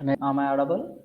Am I audible?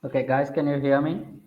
Okay, guys, can you hear me?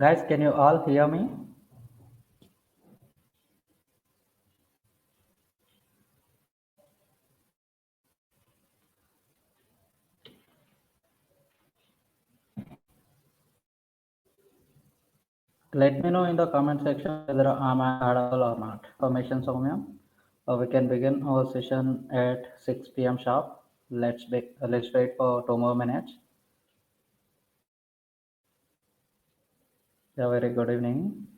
Guys, can you all hear me? Let me know in the comment section whether am I audible or not. Permission, Soumya. We can begin our session at 6 p.m. sharp. Let's wait for 2 more minutes. Yeah, very good evening.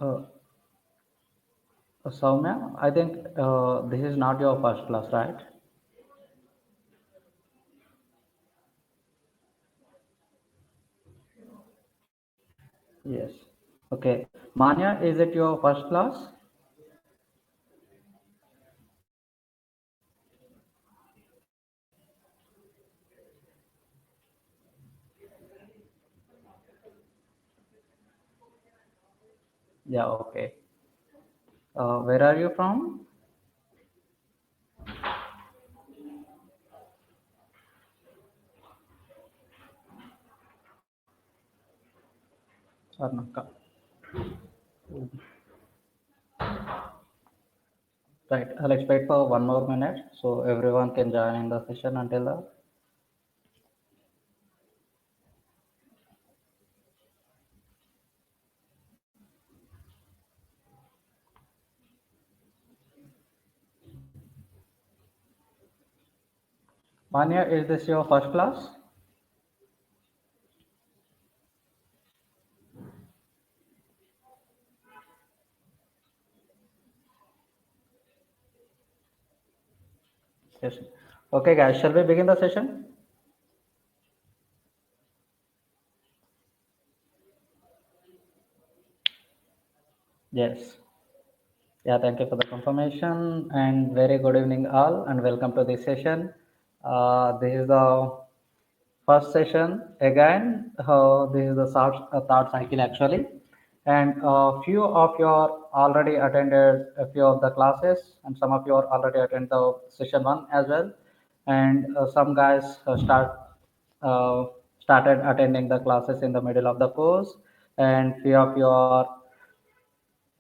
Uh, Soumya, I think this is not your first class, right? Yes. Okay. Manya, is it your first class? Yeah, okay. Where are you from? Karnataka. Right. Let's wait for 1 more minute so everyone can join in the session until the Manya, is this your first class? Session. Okay, guys, shall we begin the session? Yes. Yeah, thank you for the confirmation and very good evening all and welcome to this session. This is the first session again. This is the third cycle actually, and a few of you are already attended a few of the classes, and some of you are already attended the session one as well, and some guys uh, started attending the classes in the middle of the course, and few of you are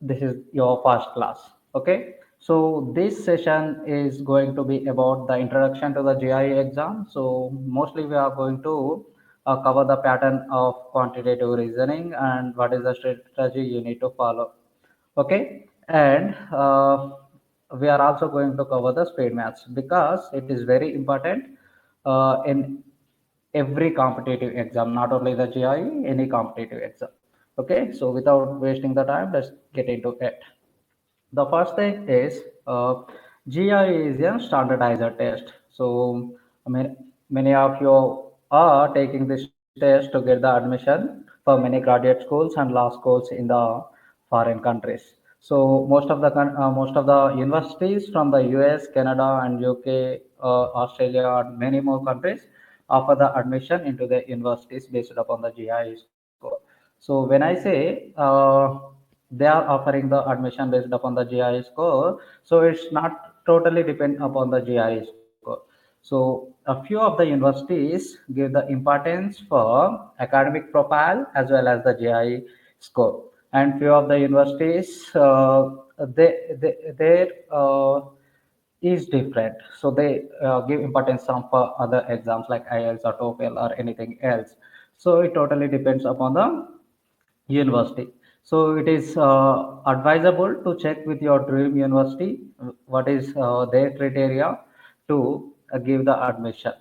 this is your first class. Okay, so this session is going to be about the introduction to the GIE exam. So mostly we are going to cover the pattern of quantitative reasoning and what is the strategy you need to follow. Okay, and we are also going to cover the speed maths because it is very important in every competitive exam, not only the GIE, any competitive exam. Okay, so without wasting the time, let's get into it. The first thing is GI is a standardizer test. So I mean, many of you are taking this test to get the admission for many graduate schools and law schools in the foreign countries. So most of the universities from the US, Canada, and UK, Australia, and many more countries offer the admission into the universities based upon the GI score. So when I say they are offering the admission based upon the GI score, so it's not totally depend upon the GI score. So a few of the universities give the importance for academic profile as well as the GI score, and few of the universities their is different. So they give importance some for other exams like IELTS or TOEFL or anything else. So it totally depends upon the university. So it is advisable to check with your dream university what is their criteria to give the admission,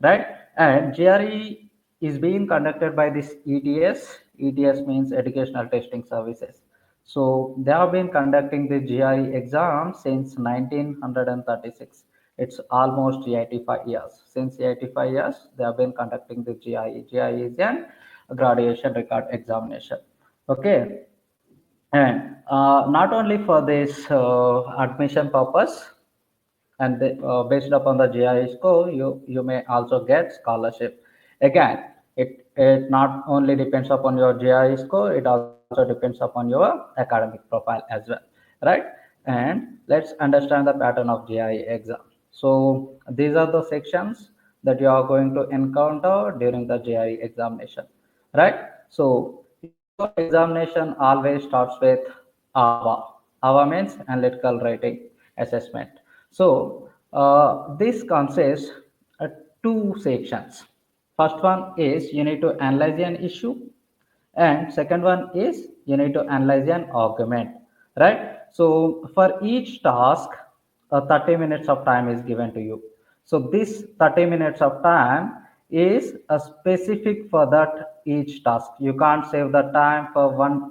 right? And GRE is being conducted by this ETS. ETS means Educational Testing Services. So they have been conducting the GRE exam since 1936. It's almost 85 years. Since 85 years, they have been conducting the GRE. GRE is an graduation record examination. Okay, and not only for this admission purpose, and based upon the GI score, you may also get scholarship. Again, it not only depends upon your GI score, it also depends upon your academic profile as well, right? And let's understand the pattern of GI exam. So these are the sections that you are going to encounter during the GI examination, right? So your examination always starts with AVA. AVA means analytical rating assessment. So this consists of two sections. First one is you need to analyze an issue, and second one is you need to analyze an argument, right? So for each task, 30 minutes of time is given to you. So this 30 minutes of time is a specific for that each task. You can't save the time for one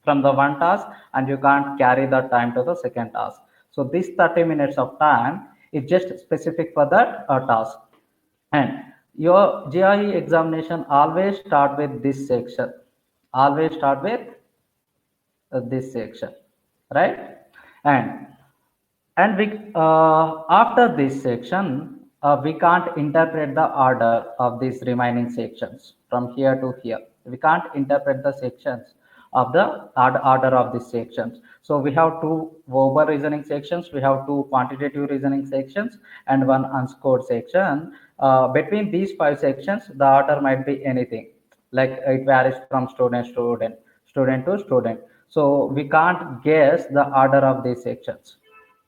from the one task, and you can't carry the time to the second task. So this 30 minutes of time is just specific for that task. And your GIE examination always start with this section. Always start with this section, right? And after this section, we can't interpret the order of these remaining sections from here to here. We can't interpret the sections of the order of these sections. So we have two verbal reasoning sections, we have two quantitative reasoning sections, and one unscored section. Between these five sections, the order might be anything. Like it varies from student to student. So we can't guess the order of these sections.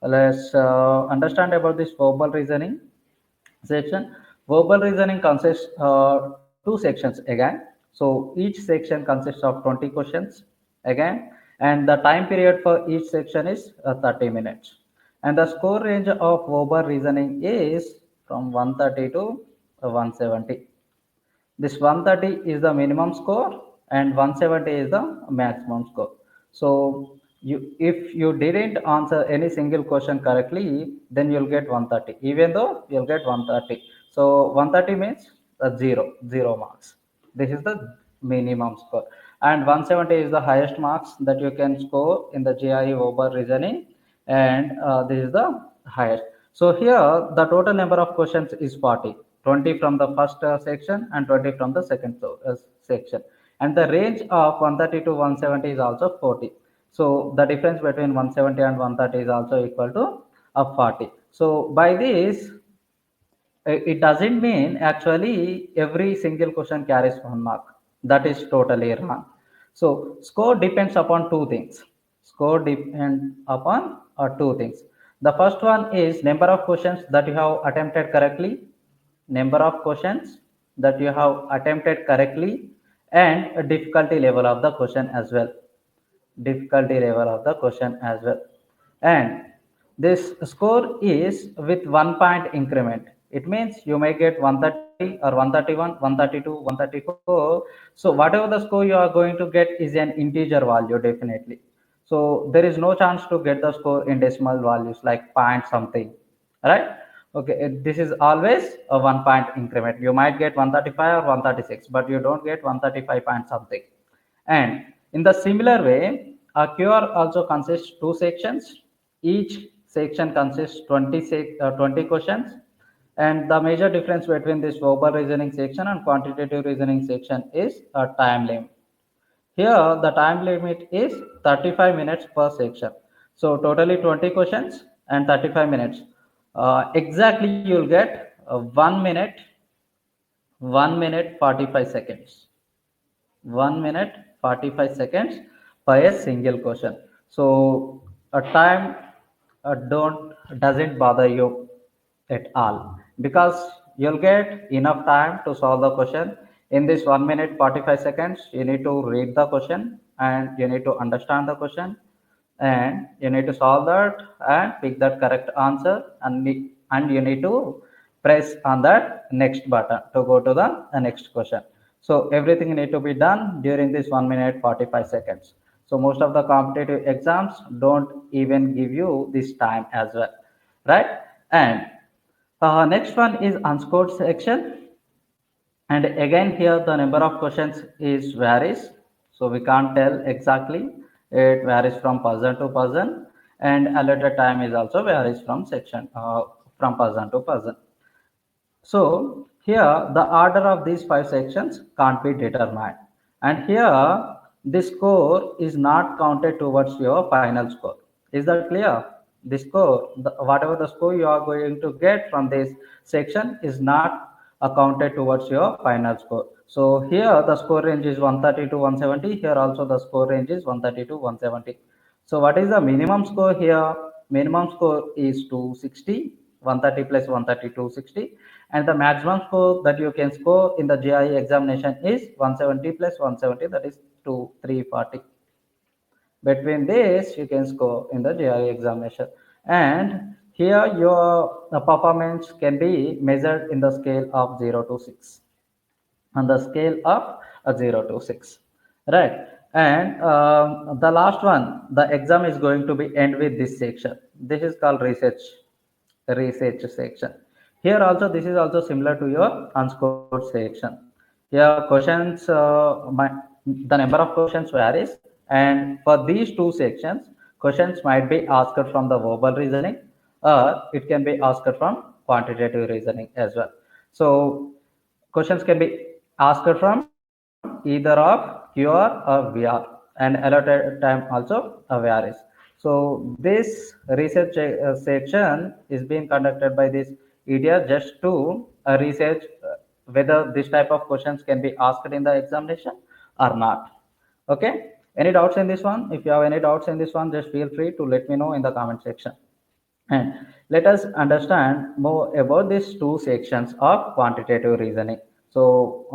Let's understand about this verbal reasoning section. Verbal reasoning consists two sections again. So each section consists of 20 questions again, and the time period for each section is 30 minutes. And the score range of verbal reasoning is from 130 to 170. This 130 is the minimum score and 170 is the maximum score. So If you didn't answer any single question correctly, then you'll get 130, even though you'll get 130. So 130 means zero marks. This is the minimum score, and 170 is the highest marks that you can score in the GIE over reasoning, and this is the highest. So here the total number of questions is 40, 20 from the first section and 20 from the second section, and the range of 130 to 170 is also 40. So the difference between 170 and 130 is also equal to 40. So by this, it doesn't mean actually every single question carries 1 mark. That is totally wrong. So score depends upon two things. Score depends upon two things. The first one is number of questions that you have attempted correctly, number of questions that you have attempted correctly, and a difficulty level of the question as well. Difficulty level of the question as well. And this score is with 1 point increment. It means you may get 130 or 131, 132, 134. So whatever the score you are going to get is an integer value definitely. So there is no chance to get the score in decimal values like point something, right? Okay, this is always a 1 point increment. You might get 135 or 136, but you don't get 135 point something. And in the similar way, a QR also consists two sections. Each section consists 20 questions. And the major difference between this verbal reasoning section and quantitative reasoning section is a time limit. Here, the time limit is 35 minutes per section. So, totally 20 questions and 35 minutes. Exactly, you'll get 1 minute 45 seconds. 1 minute 45 seconds per a single question. So a time don't doesn't bother you at all, because you'll get enough time to solve the question. In this 1 minute 45 seconds, you need to read the question and you need to understand the question, and you need to solve that and pick that correct answer, and you need to press on that next button to go to the next question. So everything need to be done during this 1 minute 45 seconds. So most of the competitive exams don't even give you this time as well, right? And next one is unscored section. And again here the number of questions is varies. So we can't tell exactly. It varies from person to person, and allotted time is also varies from section from person to person. So here the order of these five sections can't be determined. And here the score is not counted towards your final score. Is that clear? The score, whatever the score you are going to get from this section is not accounted towards your final score. So here the score range is 130 to 170. Here also the score range is 130 to 170. So what is the minimum score here? Minimum score is 260, 130 plus 130, 260. And the maximum score that you can score in the GIE examination is 170 plus 170, that is 340. Between this, you can score in the GIE examination. And here your performance can be measured in the scale of 0 to 6. On the scale of 0 to 6, right? And the last one, the exam is going to be end with this section. This is called research section. Here also, this is also similar to your unscored section. Here questions, the number of questions varies, and for these two sections, questions might be asked from the verbal reasoning, or it can be asked from quantitative reasoning as well. So questions can be asked from either of QR or VR, and allotted time also varies. So this research section is being conducted by this EDR just to research whether this type of questions can be asked in the examination or not. Okay. Any doubts in this one? If you have any doubts in this one, just feel free to let me know in the comment section. And let us understand more about these two sections of quantitative reasoning. So,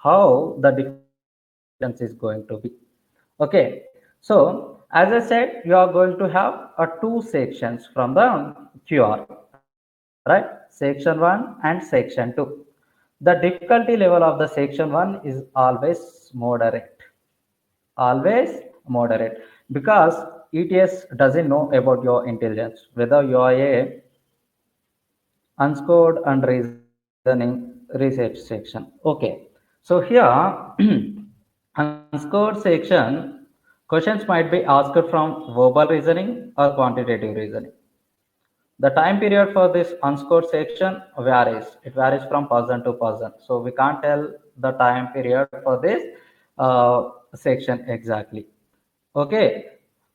how the difference is going to be. Okay. So, as I said, you are going to have two sections from the QR, right? Section 1 and section 2. The difficulty level of the section 1 is always moderate, because ETS doesn't know about your intelligence, whether you are a unscored and reasoning research section. Okay, so here unscored section questions might be asked from verbal reasoning or quantitative reasoning. The time period for this unscored section varies. It varies from person to person. So we can't tell the time period for this section exactly. Okay.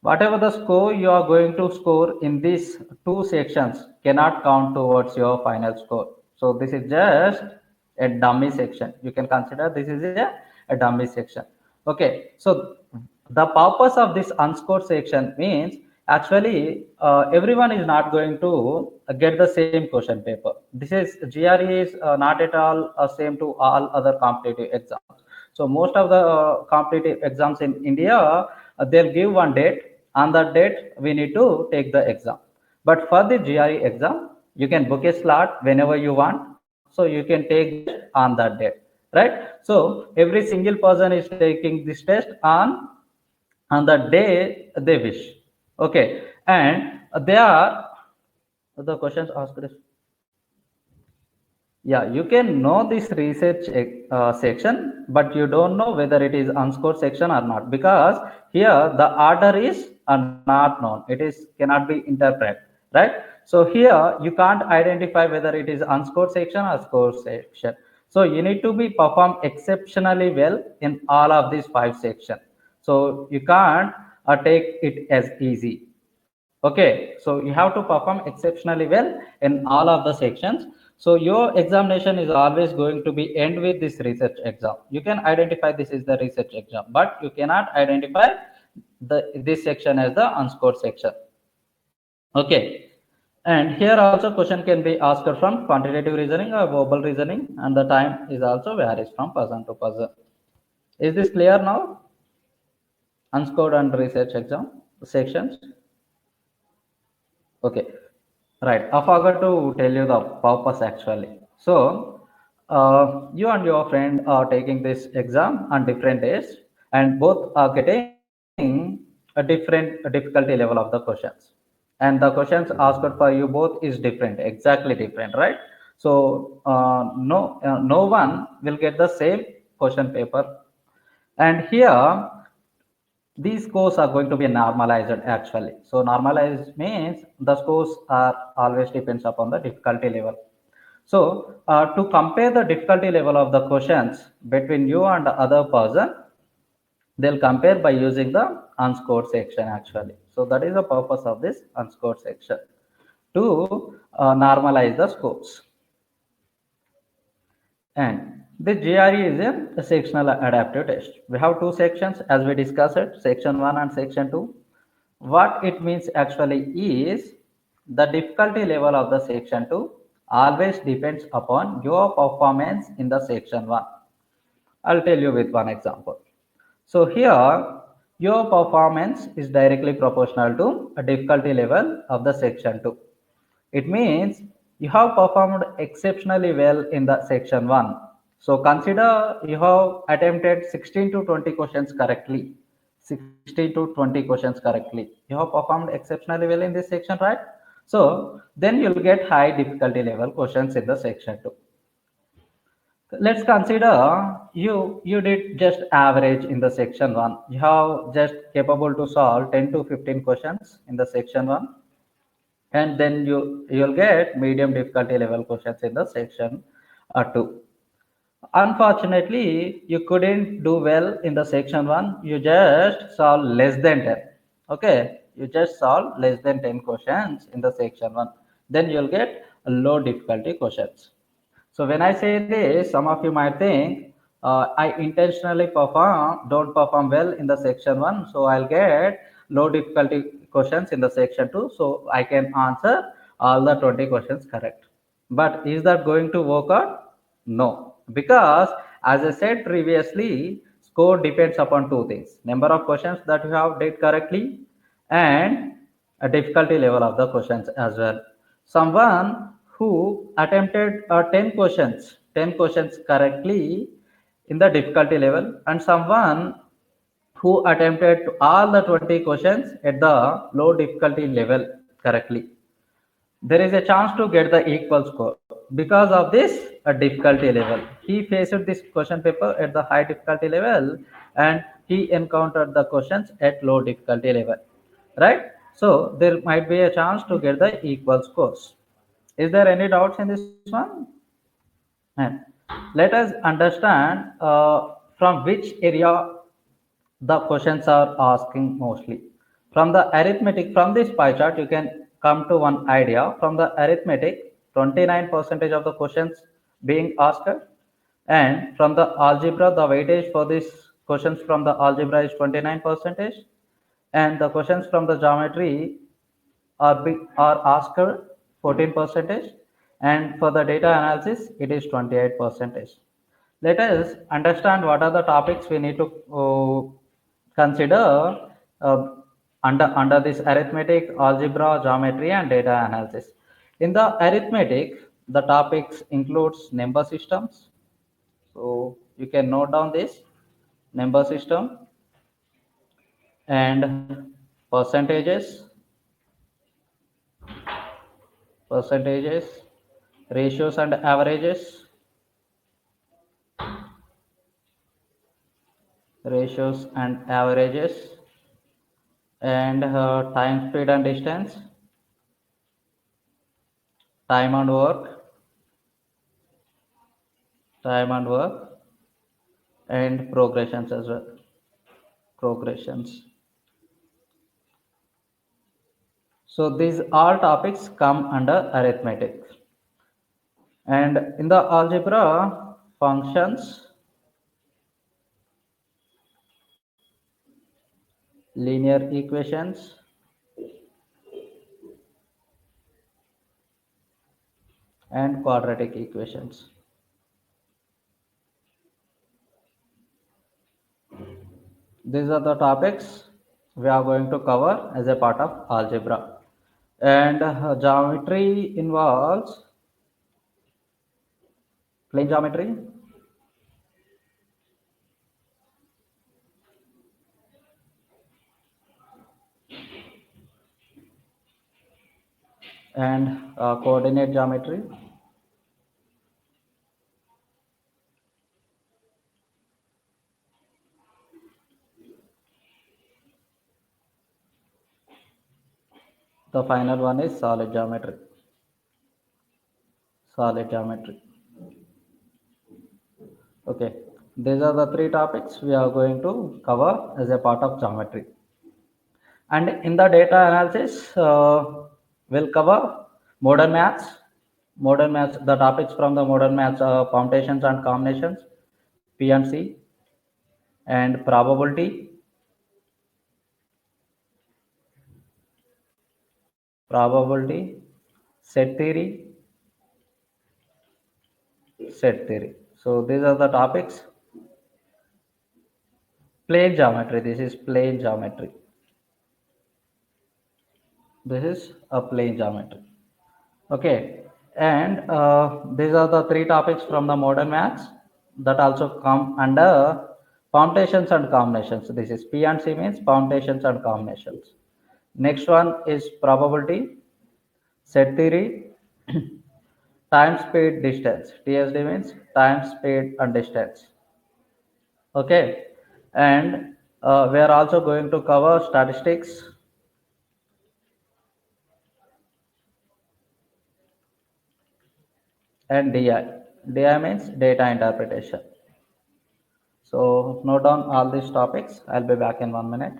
Whatever the score you are going to score in these two sections cannot count towards your final score. So this is just a dummy section. You can consider this is a dummy section. Okay. So the purpose of this unscored section means actually everyone is not going to get the same question paper. This is GRE is not at all same to all other competitive exams. So most of the competitive exams in India, they'll give one date. On that date, we need to take the exam. But for the GRE exam, you can book a slot whenever you want. So you can take this on that date, right? So every single person is taking this test on the day they wish. Okay, and they are the questions asked is, yeah, you can know this research section, but you don't know whether it is unscored section or not, because here the order is not known. It is cannot be interpreted, right? So here you can't identify whether it is unscored section or scored section. So you need to be perform exceptionally well in all of these five sections. So you can't take it as easy. Okay, so you have to perform exceptionally well in all of the sections. So your examination is always going to be end with this research exam. You can identify this is the research exam, but you cannot identify this section as the unscored section. Okay, and here also question can be asked from quantitative reasoning or verbal reasoning, and the time is also varies from person to person. Is this clear now? Unscored and research exam sections. Okay, right. I forgot to tell you the purpose actually. So, you and your friend are taking this exam on different days, and both are getting a different difficulty level of the questions. And the questions asked for you both is different, exactly different, right? So, no one will get the same question paper. And here these scores are going to be normalized actually. So normalized means the scores are always depends upon the difficulty level. So to compare the difficulty level of the questions between you and the other person, they'll compare by using the unscored section actually. So that is the purpose of this unscored section, to normalize the scores. And the GRE is a sectional adaptive test. We have two sections as we discussed it, section 1 and section 2. What it means actually is the difficulty level of the section 2 always depends upon your performance in the section 1. I'll tell you with one example. So here your performance is directly proportional to a difficulty level of the section 2. It means you have performed exceptionally well in the section 1. So consider you have attempted 16 to 20 questions correctly. 16 to 20 questions correctly. You have performed exceptionally well in this section, right? So then you'll get high difficulty level questions in the section 2. Let's consider you did just average in the section 1. You have just capable to solve 10 to 15 questions in the section 1, and then you'll get medium difficulty level questions in the section 2. Unfortunately, you couldn't do well in the section 1. You just solve less than 10. Okay, you just solve less than 10 questions in the section 1. Then you'll get low difficulty questions. So when I say this, some of you might think I intentionally don't perform well in the section 1, so I'll get low difficulty questions in the section 2, so I can answer all the 20 questions correct. But is that going to work out? No, because as I said previously, score depends upon two things: number of questions that you have did correctly, and a difficulty level of the questions as well. Someone who attempted 10 questions correctly in the difficulty level, and someone who attempted all the 20 questions at the low difficulty level correctly. There is a chance to get the equal score. Because of this difficulty level, he faced this question paper at the high difficulty level, and he encountered the questions at low difficulty level, right? So there might be a chance to get the equal scores. Is there any doubts in this one? And let us understand from which area the questions are asking mostly. From the arithmetic, from this pie chart, you can come to one idea. From the arithmetic, 29% of the questions being asked, and from the algebra, the weightage for these questions from the algebra is 29%, and the questions from the geometry are asked 14 percentage, and for the data analysis it is 28 percentage. Let us understand what are the topics we need to consider uh, under this arithmetic, algebra, geometry, and data analysis. In the arithmetic, the topics includes number systems, so you can note down this number system, and percentages, ratios and averages, ratios and averages, and time, speed and distance, time and work, time and work, and progressions as well. Progressions. So these all topics come under arithmetic. And in the algebra, functions, linear equations, and quadratic equations. These are the topics we are going to cover as a part of algebra. And geometry involves plane geometry, and coordinate geometry, the final one is solid geometry. Solid geometry. Okay, these are the three topics we are going to cover as a part of geometry. And in the data analysis, we'll cover modern maths. Modern maths, the topics from the modern maths are permutations and combinations, PNC, and probability, set theory, set theory. So these are the topics. Plane geometry. This is plane geometry. This is a plane geometry. Okay, and these are the three topics from the modern maths that also come under permutations and combinations. This is P and C means permutations and combinations. Next one is probability, set theory, time, speed, distance. TSD means time, speed, and distance. Okay, and we are also going to cover statistics, and DI. DI means data interpretation. So note down all these topics. I'll be back in 1 minute.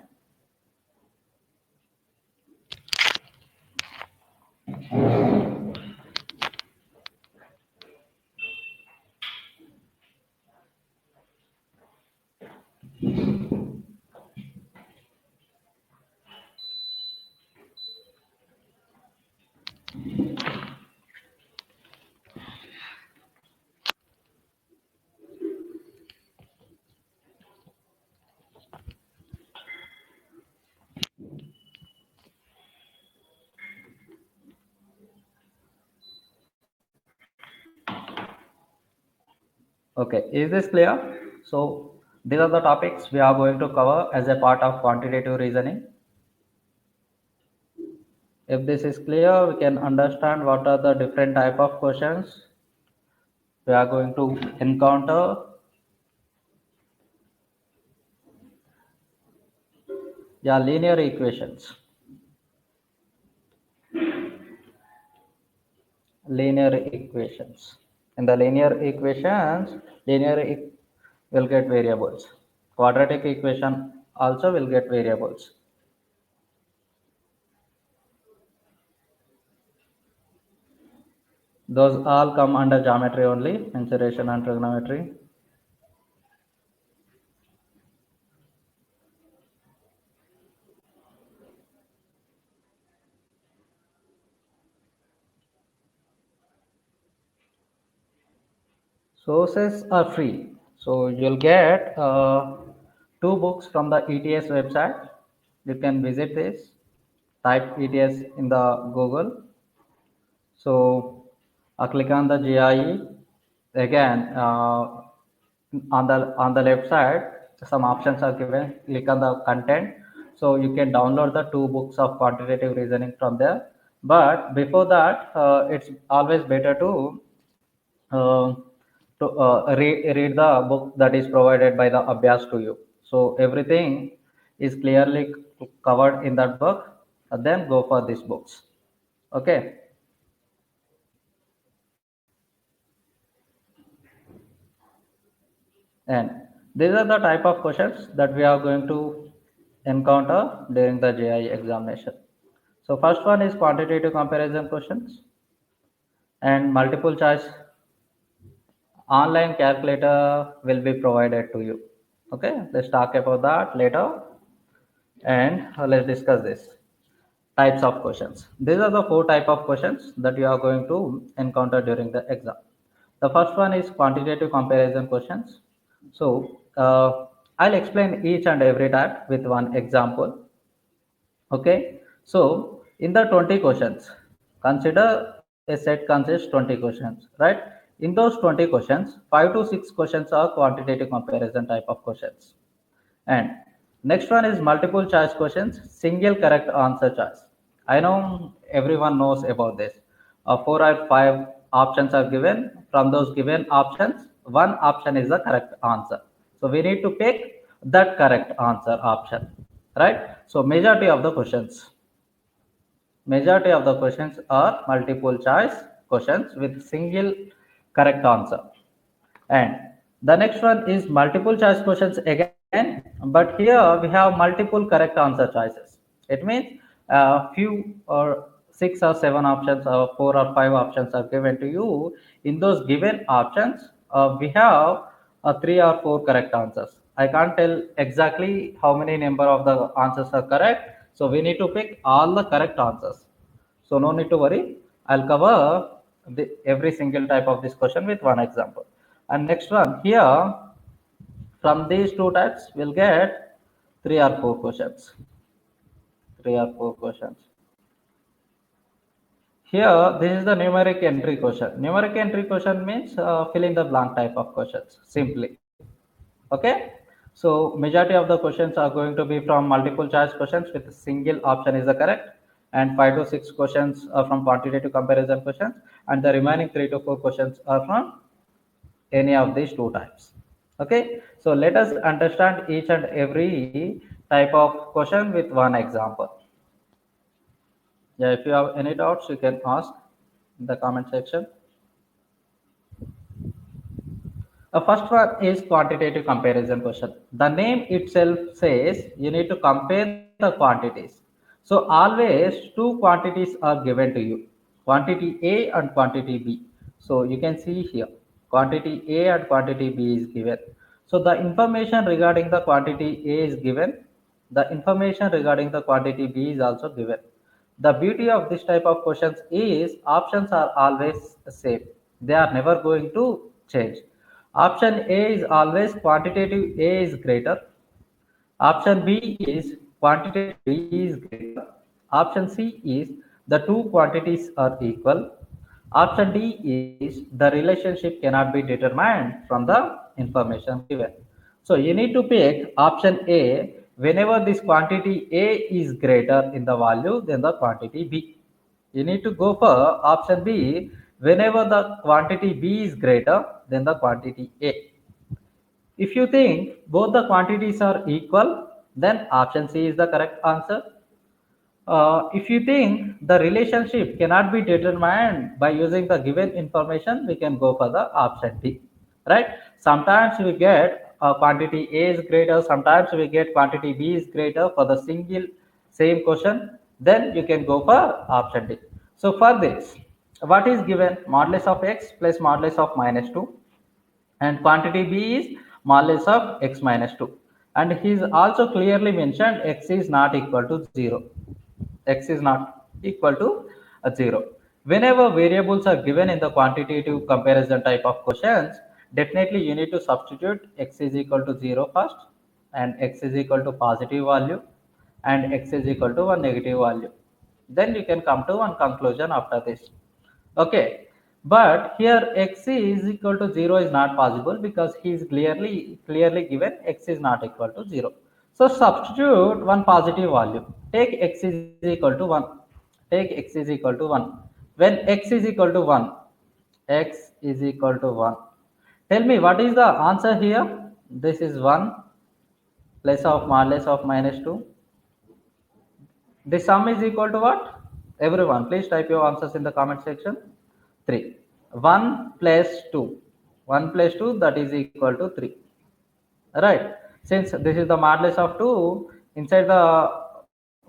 Okay, is this clear? So These are the topics we are going to cover as a part of quantitative reasoning. If this is clear, we can understand what are the different type of questions we are going to encounter. Yeah, linear equations. Linear equations. In the linear equations, will get variables. Quadratic equation also will get variables. Those all come under geometry only, mensuration and trigonometry. Sources are free. So you'll get two books from the ETS website. You can visit this. Type ETS in the Google. So click on the GIE. Again, on the left side, some options are given. Click on the content. So you can download the two books of quantitative reasoning from there. But before that, it's always better uh, read the book that is provided by the Abhyas to you. So everything is clearly covered in that book. Then go for these books. Okay. And these are the type of questions that we are going to encounter during the JIE examination. So first one is quantitative comparison questions and multiple choice online calculator will be provided to you. Okay, let's talk about that later and let's discuss this types of questions. These are the four type of questions that you are going to encounter during the exam. The first one is quantitative comparison questions. So I'll explain each and every type with one example. Okay. So in the 20 questions, consider a set consists 20 questions, right? In those 20 questions, 5 to 6 questions are quantitative comparison type of questions. And next one is multiple choice questions, single correct answer choice. I know everyone knows about this. Four or five options are given. From those given options, one option is the correct answer. So we need to pick that correct answer option, right? So majority of the questions are multiple choice questions with single correct answer. And the next one is multiple choice questions again, but here we have multiple correct answer choices. It means few or six or seven options or four or five options are given to you. In those given options, we have three or four correct answers. I can't tell exactly how many number of the answers are correct. So we need to pick all the correct answers. So no need to worry. I'll cover every single type of this question with one example. And next one here, from these two types, we'll get three or four questions. Three or four questions. Here, this is the numeric entry question. Numeric entry question means fill in the blank type of questions, simply. Okay. So majority of the questions are going to be from multiple choice questions with a single option is the correct, and 5 to 6 questions are from quantitative comparison questions, and the remaining 3 to 4 questions are from any of these two types. Okay, so let us understand each and every type of question with one example. Yeah, if you have any doubts, you can ask in the comment section. The first one is quantitative comparison question. The name itself says you need to compare the quantities. So always two quantities are given to you, quantity A and quantity B. So you can see here, quantity A and quantity B is given. So the information regarding the quantity A is given. The information regarding the quantity B is also given. The beauty of this type of questions is options are always same. They are never going to change. Option A is always quantitative A is greater. Option B is quantitative B is greater. Option C is the two quantities are equal. Option D is the relationship cannot be determined from the information given. So you need to pick option A whenever this quantity A is greater in the value than the quantity B. You need to go for option B whenever the quantity B is greater than the quantity A. If you think both the quantities are equal, then option C is the correct answer. If you think the relationship cannot be determined by using the given information, we can go for the option D, right? Sometimes we get quantity A is greater, sometimes we get quantity B is greater for the single same question, then you can go for option D. So for this, what is given? Modulus of x plus modulus of minus 2, and quantity B is modulus of x minus 2. And he is also clearly mentioned x is not equal to 0. X is not equal to 0. Whenever variables are given in the quantitative comparison type of questions, definitely you need to substitute x is equal to 0 first, and x is equal to positive value, and x is equal to one negative value. Then you can come to one conclusion after this. Okay, but here x is equal to 0 is not possible because he is clearly given x is not equal to 0. So substitute one positive value. Take x is equal to 1. Take x is equal to 1. When x is equal to 1, x is equal to 1. Tell me what is the answer here? This is 1 plus of modulus of minus 2. The sum is equal to what? Everyone, please type your answers in the comment section. 3. 1 plus 2. 1 plus 2, that is equal to 3. Right? Since this is the modulus of 2, inside the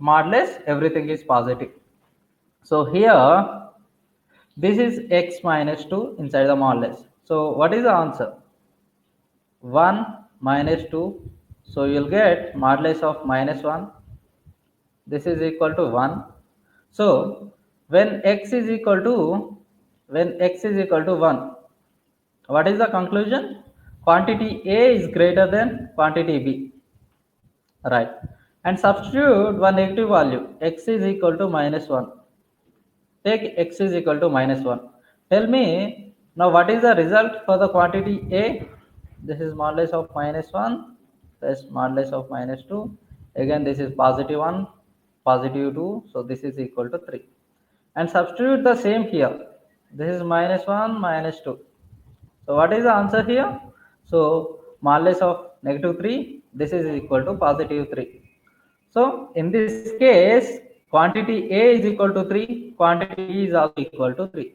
modulus, everything is positive. So here, this is x minus 2 inside the modulus. So what is the answer? 1 minus 2. So you'll get modulus of minus 1. This is equal to 1. So when x is equal to 1, what is the conclusion? Quantity A is greater than quantity B, right? And substitute one negative value, x is equal to minus 1. Take x is equal to minus 1. Tell me now what is the result for the quantity A? This is modulus of minus 1 plus modulus of minus 2. Again, this is positive 1, positive 2. So this is equal to 3. And substitute the same here. This is minus 1, minus 2. So what is the answer here? So modulus of negative 3, this is equal to positive 3. So in this case, quantity A is equal to 3, quantity B is also equal to 3.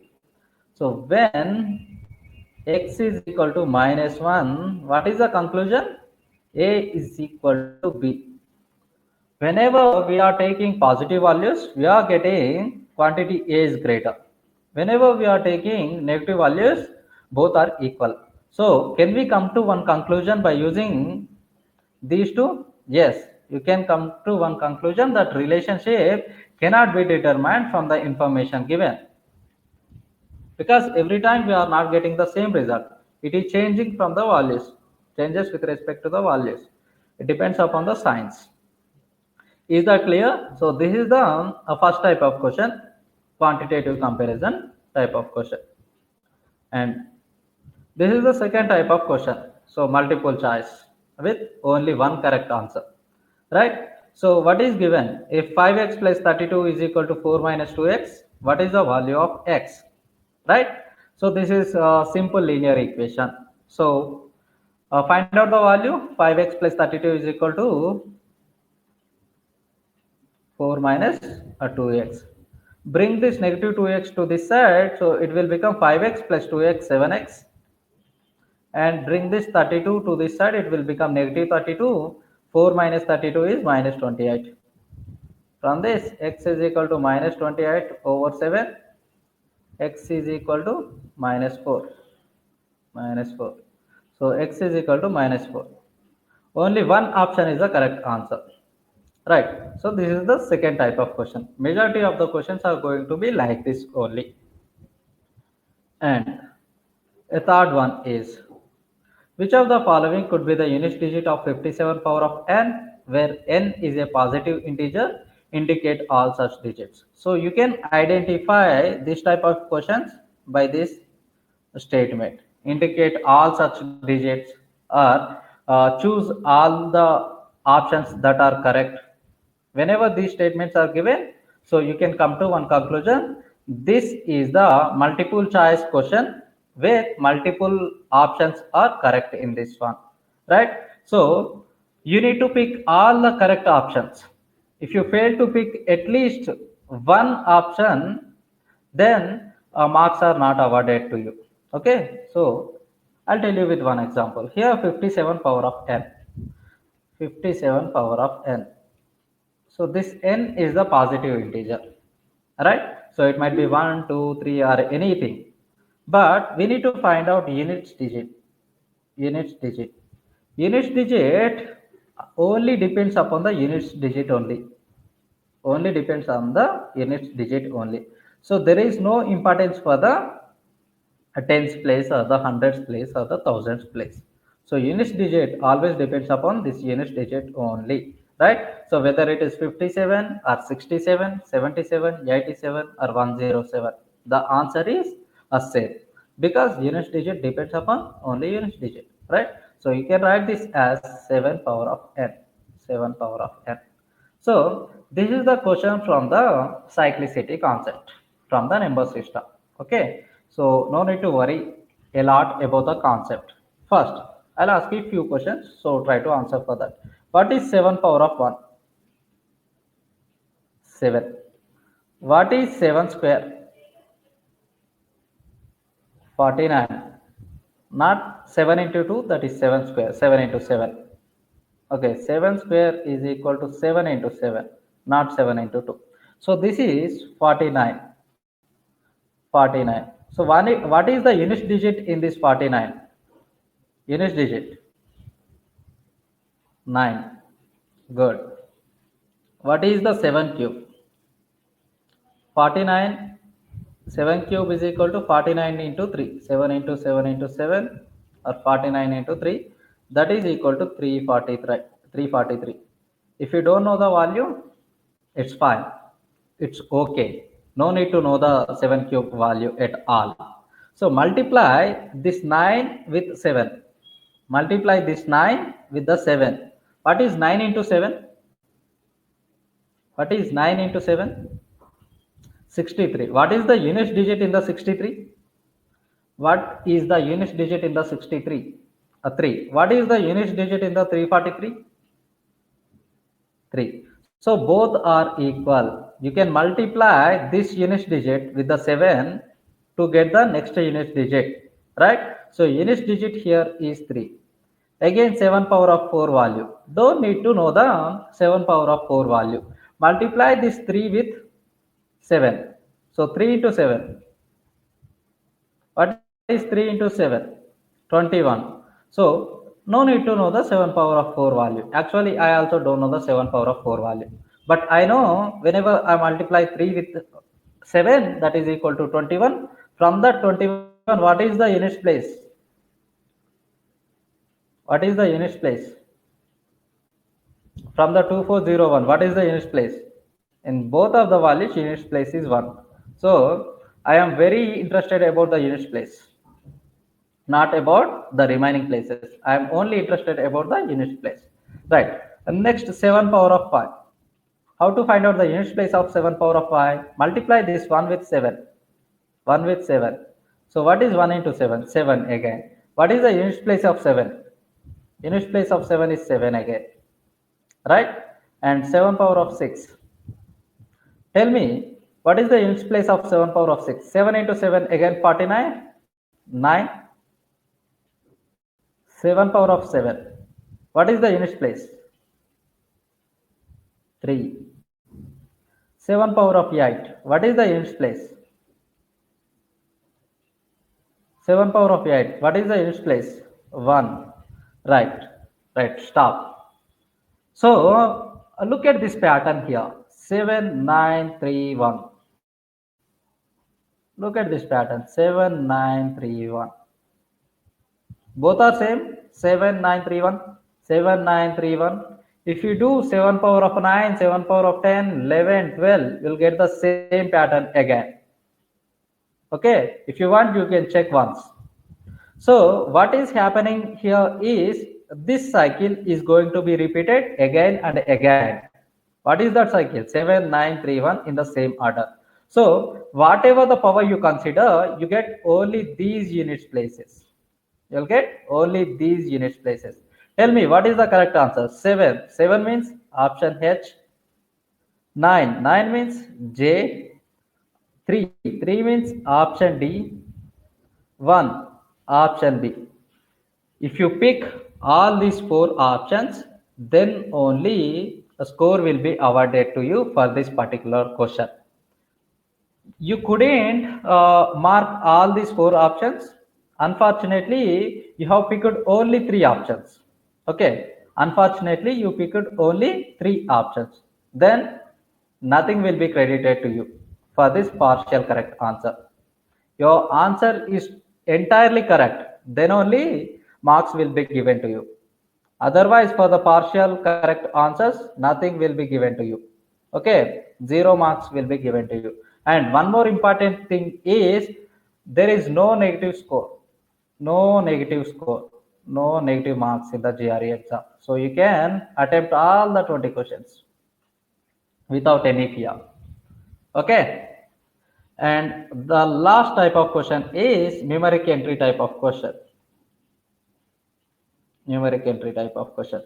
So when x is equal to minus 1, what is the conclusion? A is equal to B. Whenever we are taking positive values, we are getting quantity A is greater. Whenever we are taking negative values, both are equal. So can we come to one conclusion by using these two? Yes, you can come to one conclusion that relationship cannot be determined from the information given, because every time we are not getting the same result. It is changing from the values, changes with respect to the values. It depends upon the signs. Is that clear? So this is the first type of question, quantitative comparison type of question. And this is the second type of question. So multiple choice with only one correct answer, right? So what is given? If 5x plus 32 is equal to 4 minus 2x, what is the value of x, right? So this is a simple linear equation. So find out the value. 5x plus 32 is equal to 4 minus 2x. Bring this negative 2x to this side, so it will become 5x plus 2x, 7x. And bring this 32 to this side, it will become negative 32. 4 minus 32 is minus 28. From this, x is equal to minus 28 over 7. X is equal to minus 4. Minus 4. So x is equal to minus 4. Only one option is the correct answer. Right. So this is the second type of question. Majority of the questions are going to be like this only. And a third one is, which of the following could be the unit digit of 57 power of n, where n is a positive integer, indicate all such digits. So you can identify this type of questions by this statement. Indicate all such digits are choose all the options that are correct. Whenever these statements are given, so you can come to one conclusion. This is the multiple choice question where multiple options are correct in this one, right? So you need to pick all the correct options. If you fail to pick at least one option, then marks are not awarded to you. Okay, so I'll tell you with one example. Here 57 power of n. 57 power of n. So this n is the positive integer, right? So it might be 1, 2, 3 or anything. But we need to find out units digit. Units digit. Units digit only depends upon the units digit only. Only depends on the units digit only. So there is no importance for the tens place or the hundreds place or the thousands place. So units digit always depends upon this units digit only, right? So whether it is 57 or 67, 77, 87 or 107, the answer is a same because units digit depends upon only units digit, right? So you can write this as 7 power of n, 7 power of n. So this is the question from the cyclicity concept from the number system. Okay. So no need to worry a lot about the concept. First, I'll ask you a few questions. So try to answer for that. What is 7 power of 1? 7. What is 7 square? 49. Not 7 into 2, that is 7 square. 7 into 7. Okay, 7 square is equal to 7 into 7, not 7 into 2. So this is 49. 49. So what is the unit digit in this 49? Unit digit 9. Good. What is the 7 cube? 49. 7 cube is equal to 49 into 3. 7 into 7 into 7 or 49 into 3. That is equal to 343. 343. If you don't know the value, it's fine. It's okay. No need to know the 7 cube value at all. So multiply this 9 with 7. Multiply this 9 with the 7. What is 9 into 7? What is 9 into 7? 63. What is the unit digit in the 63? What is the unit digit in the 63? 3. What is the unit digit in the 343? 3. So both are equal. You can multiply this unit digit with the 7 to get the next unit digit, right? So unit digit here is 3. Again 7 power of 4 value. Don't need to know the 7 power of 4 value. Multiply this 3 with 7. So 3 into 7. What is 3 into 7? 21. So no need to know the 7 power of 4 value. Actually, I also don't know the 7 power of 4 value. But I know whenever I multiply 3 with 7, that is equal to 21. From that 21, what is the unit place? What is the unit place? From the 2401, what is the unit place? In both of the values, unit place is 1. So I am very interested about the unit place, not about the remaining places. I am only interested about the unit place. Right. And next, 7 power of 5. How to find out the unit place of 7 power of 5? Multiply this 1 with 7. 1 with 7. So what is 1 into 7? 7 again. What is the unit place of 7? Unit place of 7 is 7 again. Right? And 7 power of 6. Tell me, what is the unit place of 7 power of 6? 7 into 7 again 49. 9. 7 power of 7. What is the unit place? 3. 7 power of 8. What is the unit place? 7 power of 8. What is the unit place? 1. Right. Right. Stop. So look at this pattern here. 7, 9, 3, 1. Look at this pattern. 7, 9, 3, 1. Both are same. 7, 9, 3, 1. 7, 9, 3, 1. If you do 7 power of 9, 7 power of 10, 11, 12, you'll get the same pattern again. Okay. If you want, you can check once. So what is happening here is this cycle is going to be repeated again and again. What is that cycle? 7, 9, 3, 1 in the same order. So whatever the power you consider, you get only these units places. You'll get only these units places. Tell me what is the correct answer? 7. 7 means option H. 9. 9 means J. 3. 3 means option D. 1. Option B. If you pick all these four options, then only a score will be awarded to you for this particular question. You couldn't mark all these four options. Unfortunately, you have picked only three options. Okay. Unfortunately, you picked only three options. Then nothing will be credited to you for this partial correct answer. Your answer is entirely correct, then only marks will be given to you. Otherwise, for the partial correct answers, nothing will be given to you. Okay, 0 marks will be given to you. And one more important thing is there is no negative score, no negative score, no negative marks in the GRE exam. So you can attempt all the 20 questions without any fear. Okay. And the last type of question is numeric entry type of question. Numeric entry type of question.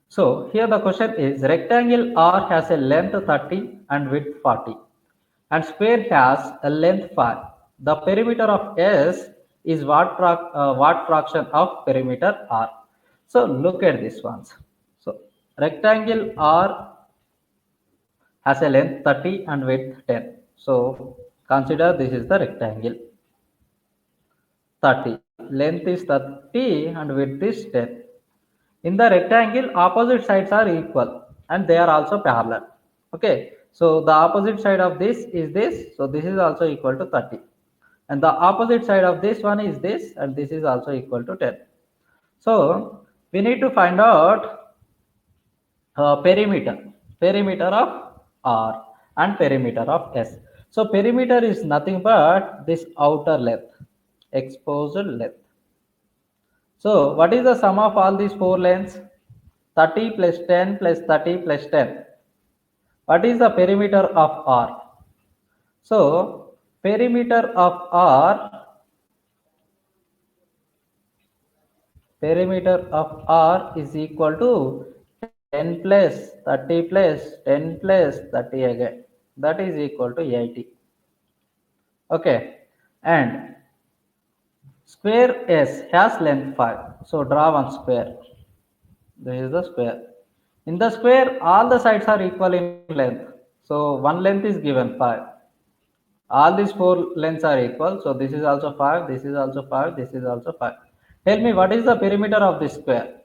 So here the question is rectangle R has a length 30 and width 40 and square has a length 5. The perimeter of S is what fraction of perimeter R? So look at this ones. So rectangle R has a length 30 and width 10. So consider this is the rectangle 30. Length is 30 and width is 10. In the rectangle, opposite sides are equal and they are also parallel. Okay. So the opposite side of this is this. So this is also equal to 30. And the opposite side of this one is this and this is also equal to 10. So we need to find out perimeter of R and perimeter of S. So perimeter is nothing but this outer length, exposed length. So what is the sum of all these four lengths? 30 plus 10 plus 30 plus 10. What is the perimeter of R? So perimeter of R is equal to 10 plus 30 plus 10 plus 30 again. That is equal to 80. Okay. And square S has length 5. So draw one square. This is the square. In the square, all the sides are equal in length. So one length is given 5. All these four lengths are equal. So this is also 5, this is also 5, this is also 5. Tell me what is the perimeter of this square?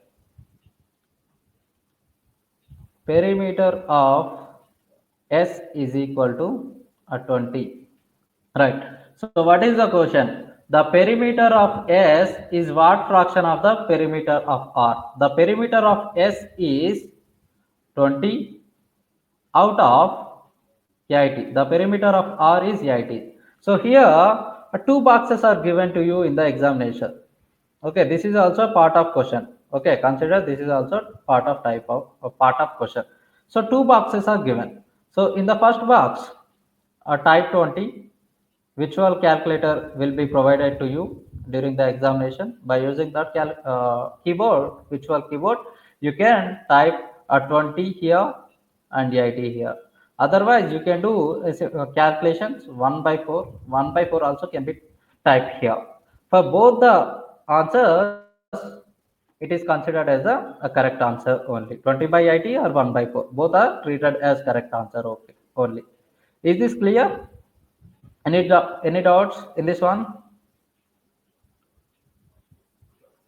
Perimeter of S is equal to 20. Right. So what is the question? The perimeter of S is what fraction of the perimeter of R? The perimeter of S is 20 out of 80. The perimeter of R is 80. So here two boxes are given to you in the examination. Okay, this is also part of question. Okay, consider this is also part of type of part of question. So two boxes are given. So in the first box, a type 20 virtual calculator will be provided to you during the examination. By using that keyboard, virtual keyboard, you can type a 20 here and 80 here. Otherwise, you can do calculations 1 by 4. 1 by 4 also can be typed here. For both the answers, it is considered as a correct answer only. 20 by 80 or 1 by 4. Both are treated as correct answer only. Is this clear? Any doubts in this one?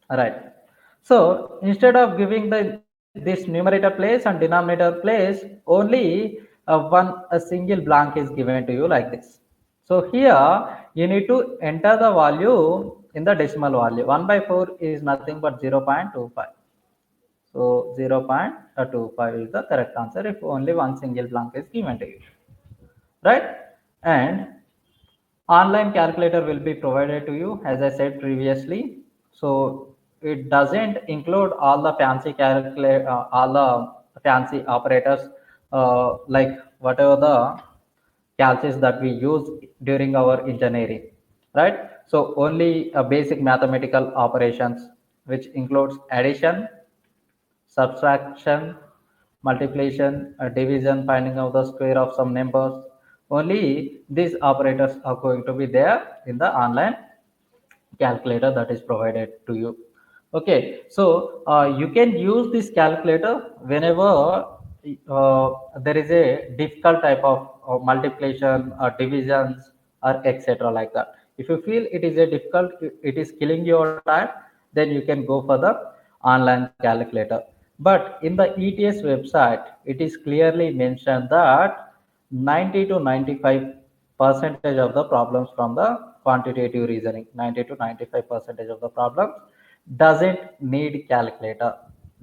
All right. So instead of giving this numerator place and denominator place, only a single blank is given to you like this. So here you need to enter the value in the decimal value. 1 by 4 is nothing but 0.25. So 0.25 is the correct answer if only one single blank is given to you. Right? And online calculator will be provided to you as I said previously. So it doesn't include all the all the fancy operators, like whatever the calculus that we use during our engineering, right? So only basic mathematical operations, which includes addition, subtraction, multiplication, division, finding out the square of some numbers. Only these operators are going to be there in the online calculator that is provided to you. Okay, so you can use this calculator whenever there is a difficult type of multiplication or divisions or etc. like that. If you feel it is a difficult, it is killing your time, then you can go for the online calculator. But in the ETS website, it is clearly mentioned that 90 to 95 percentage of the problems from the quantitative reasoning, 90 to 95 percentage of the problems doesn't need calculator,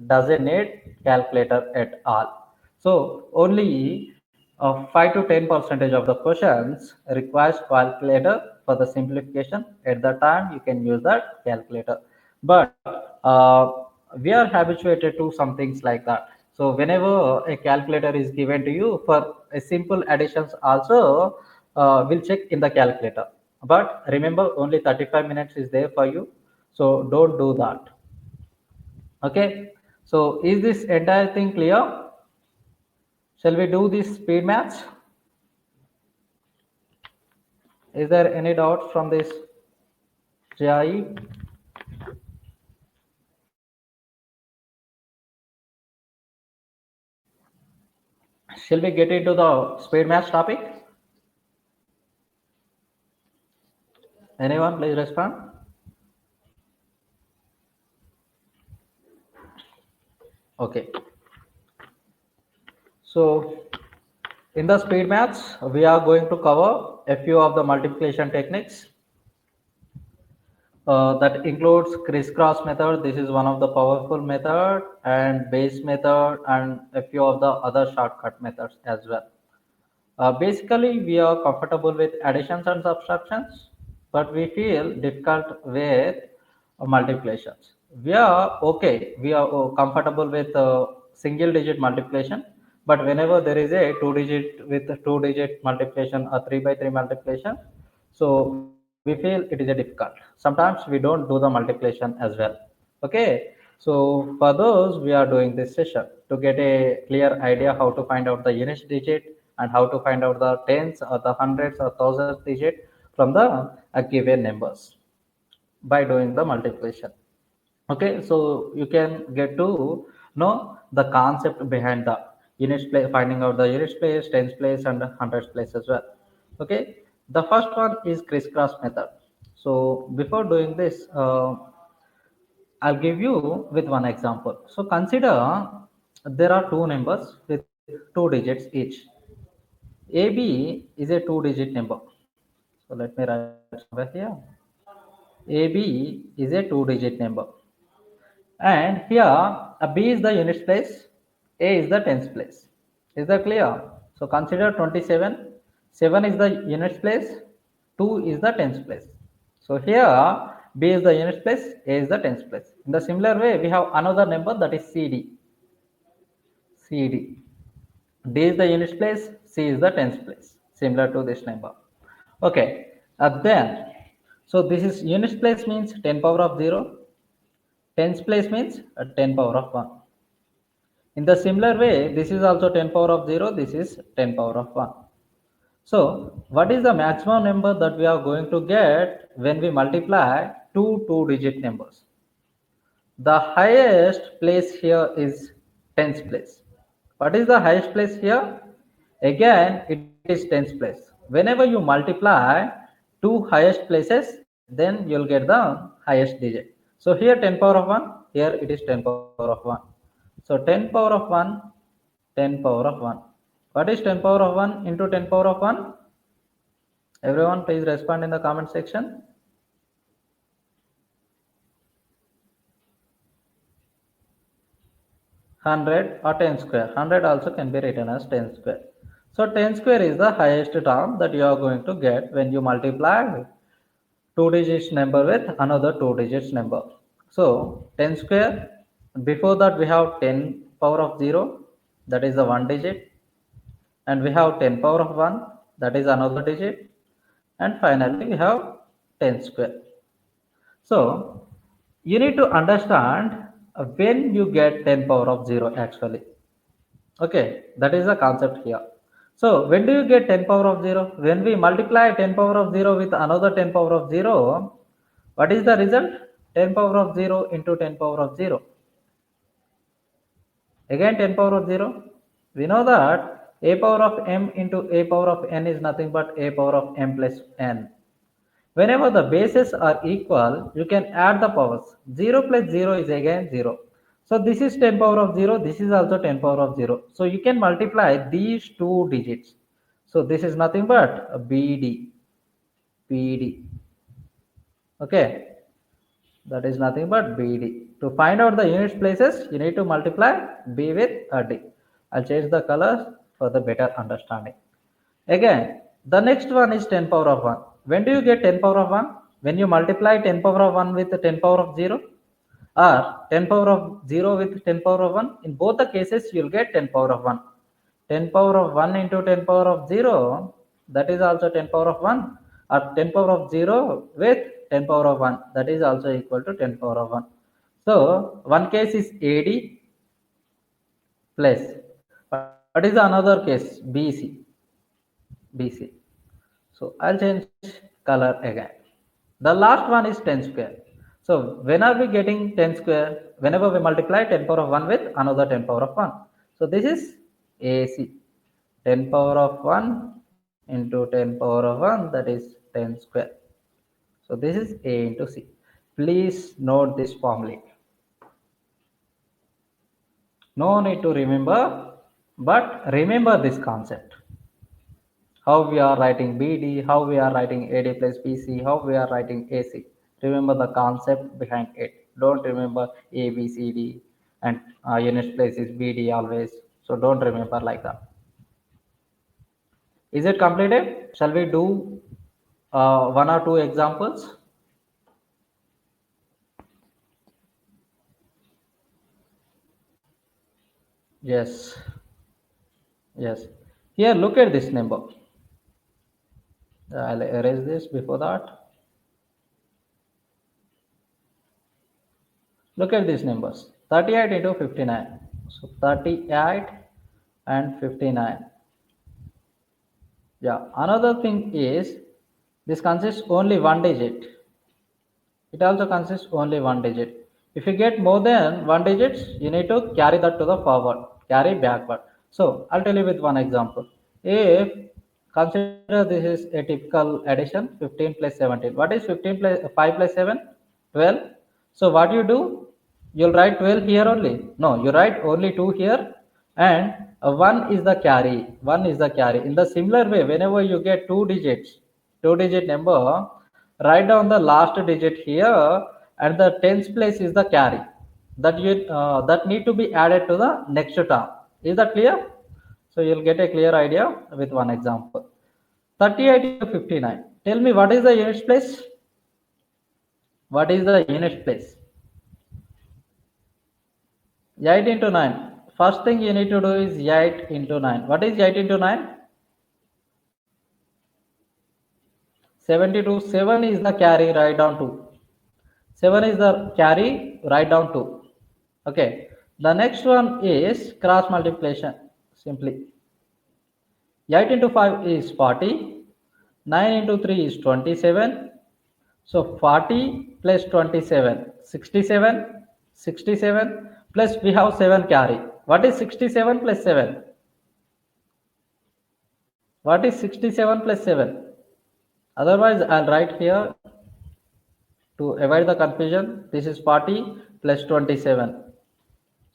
doesn't need calculator at all. So only 5 to 10 percentage of the questions requires calculator for the simplification. At the time you can use that calculator, but we are habituated to some things like that. So whenever a calculator is given to you for a simple additions also, we'll check in the calculator. But remember, only 35 minutes is there for you, so don't do that. Okay, so is this entire thing clear? Shall we do this speed maths? Is there any doubts from this JIE? Shall we get into the speed maths topic? Anyone, please respond. Okay. So in the speed maths, we are going to cover a few of the multiplication techniques. That includes crisscross method. This is one of the powerful method, and base method, and a few of the other shortcut methods as well. Basically, we are comfortable with additions and subtractions, but we feel difficult with multiplications. We are okay. We are comfortable with single digit multiplication, but whenever there is a two digit with two digit multiplication or 3 by 3 multiplication, so we feel it is a difficult. Sometimes we don't do the multiplication as well. Okay, so for those we are doing this session to get a clear idea how to find out the unit digit and how to find out the tens or the hundreds or thousands digit from the given numbers by doing the multiplication. Okay, so you can get to know the concept behind the units place, finding out the units place, tens place, and hundreds place as well. Okay, the first one is crisscross method. So before doing this, I'll give you with one example. So consider there are two numbers with two digits each. AB is a two-digit number. So let me write somewhere here. AB is a two-digit number. And here B is the units place, A is the tens place. Is that clear? So consider 27. 7 is the units place, 2 is the tens place. So here B is the units place, A is the tens place. In the similar way, we have another number that is CD. CD. D is the units place, C is the tens place. Similar to this number. Okay. Then, so this is units place means 10 power of 0. Tens place means 10 power of 1. In the similar way, this is also 10 power of 0, this is 10 power of 1. So, what is the maximum number that we are going to get when we multiply two two-digit numbers? The highest place here is tens place. What is the highest place here? Again, it is tens place. Whenever you multiply two highest places, then you'll get the highest digit. So here 10 power of 1, here it is 10 power of 1. So 10 power of 1, 10 power of 1. What is 10 power of 1 into 10 power of 1? Everyone please respond in the comment section. 100 or 10 square. 100 also can be written as 10 square. So 10 square is the highest term that you are going to get when you multiply two digits number with another two digits number. So 10 square, before that we have 10 power of 0, that is the one digit, and we have 10 power of 1, that is another digit, and finally we have 10 square. So you need to understand when you get 10 power of 0 actually. Okay, that is the concept here. So when do you get 10 power of 0? When we multiply 10 power of 0 with another 10 power of 0, what is the result? 10 power of 0 into 10 power of 0. Again 10 power of 0. We know that a power of m into a power of n is nothing but a power of m plus n. Whenever the bases are equal, you can add the powers. 0 plus 0 is again 0. So this is 10 power of 0, this is also 10 power of 0. So you can multiply these two digits. So this is nothing but a BD. Okay, that is nothing but BD. To find out the units places, you need to multiply B with a D. I'll change the colors for the better understanding. Again, the next one is 10 power of 1. When do you get 10 power of 1? When you multiply 10 power of 1 with 10 power of 0, or 10 power of 0 with 10 power of 1. In both the cases, you'll get 10 power of 1. 10 power of 1 into 10 power of 0, that is also 10 power of 1, or 10 power of 0 with 10 power of 1, that is also equal to 10 power of 1. So one case is AD plus, what is the another case? BC. So I'll change color again. The last one is 10 square. So when are we getting 10 square? Whenever we multiply 10 power of 1 with another 10 power of 1. So this is AC. 10 power of 1 into 10 power of 1, that is 10 square. So this is A into C. Please note this formula. No need to remember, but remember this concept. How we are writing BD, how we are writing AD plus BC, how we are writing AC. Remember the concept behind it. Don't remember A, B, C, D, and unit place is BD always. So don't remember like that. Is it completed? Shall we do one or two examples? Yes, yes. Here, look at this number. I'll erase this before that. Look at these numbers. 38 into 59. So 38 and 59. Yeah, another thing is this consists only one digit. It also consists only one digit. If you get more than one digits, you need to carry that to the forward, carry backward. So I'll tell you with one example. If consider this is a typical addition, 15 plus 17. What is 15 plus 5 plus 7? 12. So what you do? You'll write 12 here only. No, you write only 2 here, and 1 is the carry. 1 is the carry. In the similar way, whenever you get two digit number, write down the last digit here, and the tens place is the carry that need to be added to the next term. Is that clear? So you'll get a clear idea with one example. 38 to 59. Tell me, what is the units place? What is the units place? 8 into 9. First thing you need to do is 8 into 9. What is 8 into 9? 72. 7 is the carry, write down 2. 7 is the carry, write down 2. Okay. The next one is cross multiplication. Simply 8 into 5 is 40. 9 into 3 is 27. So 40 plus 27, 67. 67 plus we have 7 carry. What is 67 plus 7? What is 67 plus 7? Otherwise, I'll write here to avoid the confusion. This is 40 plus 27.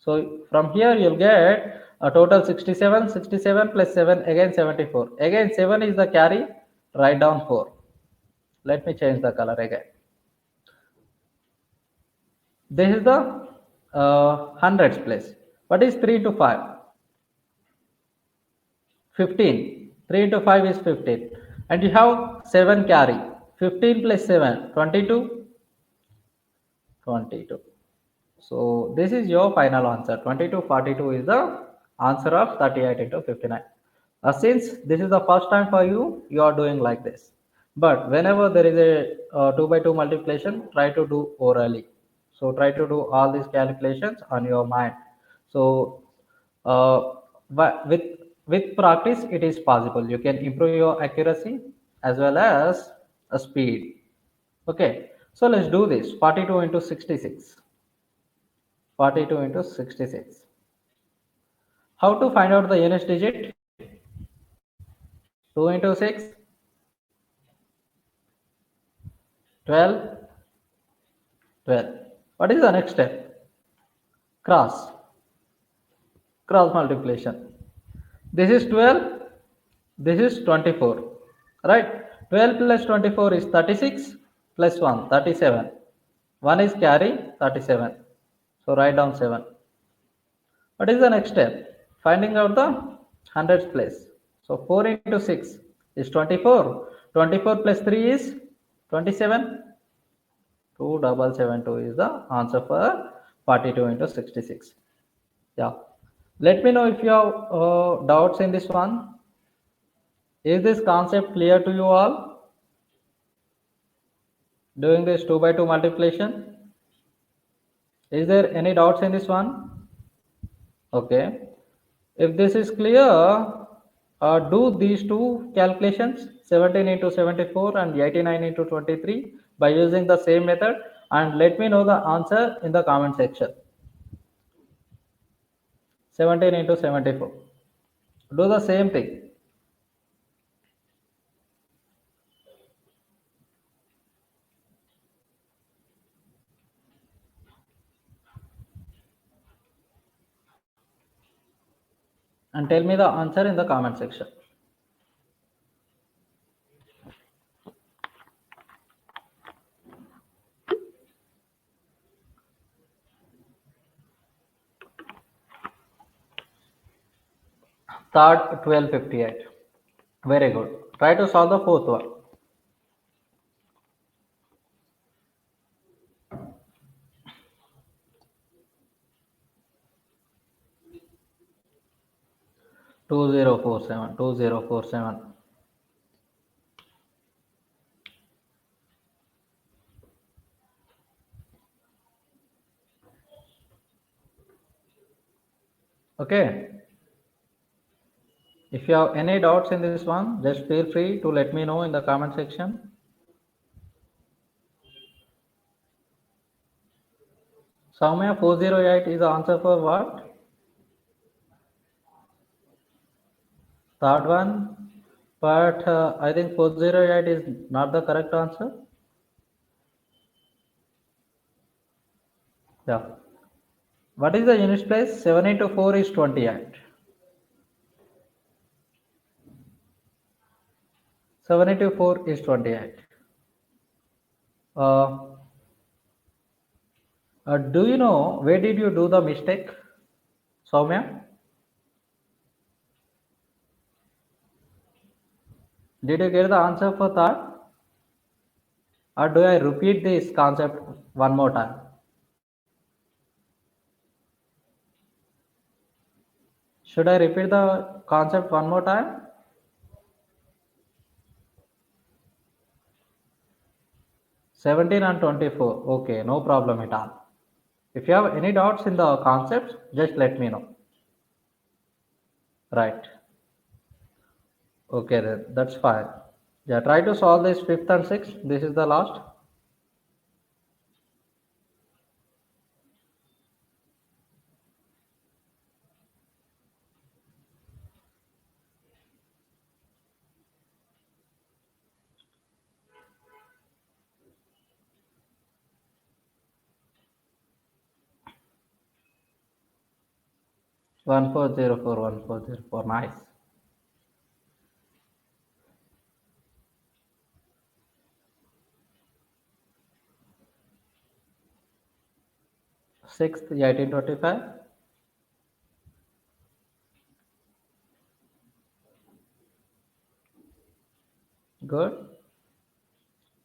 So from here you'll get a total 67, 67 plus 7, again 74. Again 7 is the carry, write down 4. Let me change the color again. This is the hundreds place. What is 3 to 5? 15. 3 into 5 is 15. And you have 7 carry. 15 plus 7, 22. 22. So this is your final answer. 2242 is the answer of 38 into 59. Since this is the first time for you, you are doing like this. But whenever there is a 2 by 2 multiplication, try to do orally. So try to do all these calculations on your mind. So uh, with practice, it is possible. You can improve your accuracy as well as speed. Okay. So let's do this. 42 into 66. 42 into 66. How to find out the nth digit? 2 into 6, 12, 12. What is the next step? Cross. Cross multiplication. This is 12, this is 24. Right? 12 plus 24 is 36 plus 1, 37. 1 is carry, 37. So write down 7. What is the next step? Finding out the hundreds place. So 4 into 6 is 24. 24 plus 3 is 27. 2772 is the answer for 42 into 66. Yeah. Let me know if you have doubts in this one. Is this concept clear to you all? Doing this 2 by 2 multiplication. Is there any doubts in this one? Okay. If this is clear, do these two calculations 17 into 74 and 89 into 23 by using the same method and let me know the answer in the comment section. 17 into 74. Do the same thing. And tell me the answer in the comment section. Third 1258. Very good. Try to solve the fourth one. Two zero four seven. 2047. Okay. If you have any doubts in this one, just feel free to let me know in the comment section. Soumya 408 is the answer for what? Third one. But I think 408 is not the correct answer. Yeah. What is the unit place? 7 into 4 is 28. 7 into 4 is 28. Uh, do you know where did you do the mistake, Soumya? Did you get the answer for that? Or do I repeat this concept one more time? Should I repeat the concept one more time? 17 and 24. Okay, no problem at all. If you have any doubts in the concepts, just let me know. Right. Okay, then that's fine. Yeah, try to solve this fifth and sixth. This is the last. One four zero four 1404. Nice. Sixth, 1825. Good.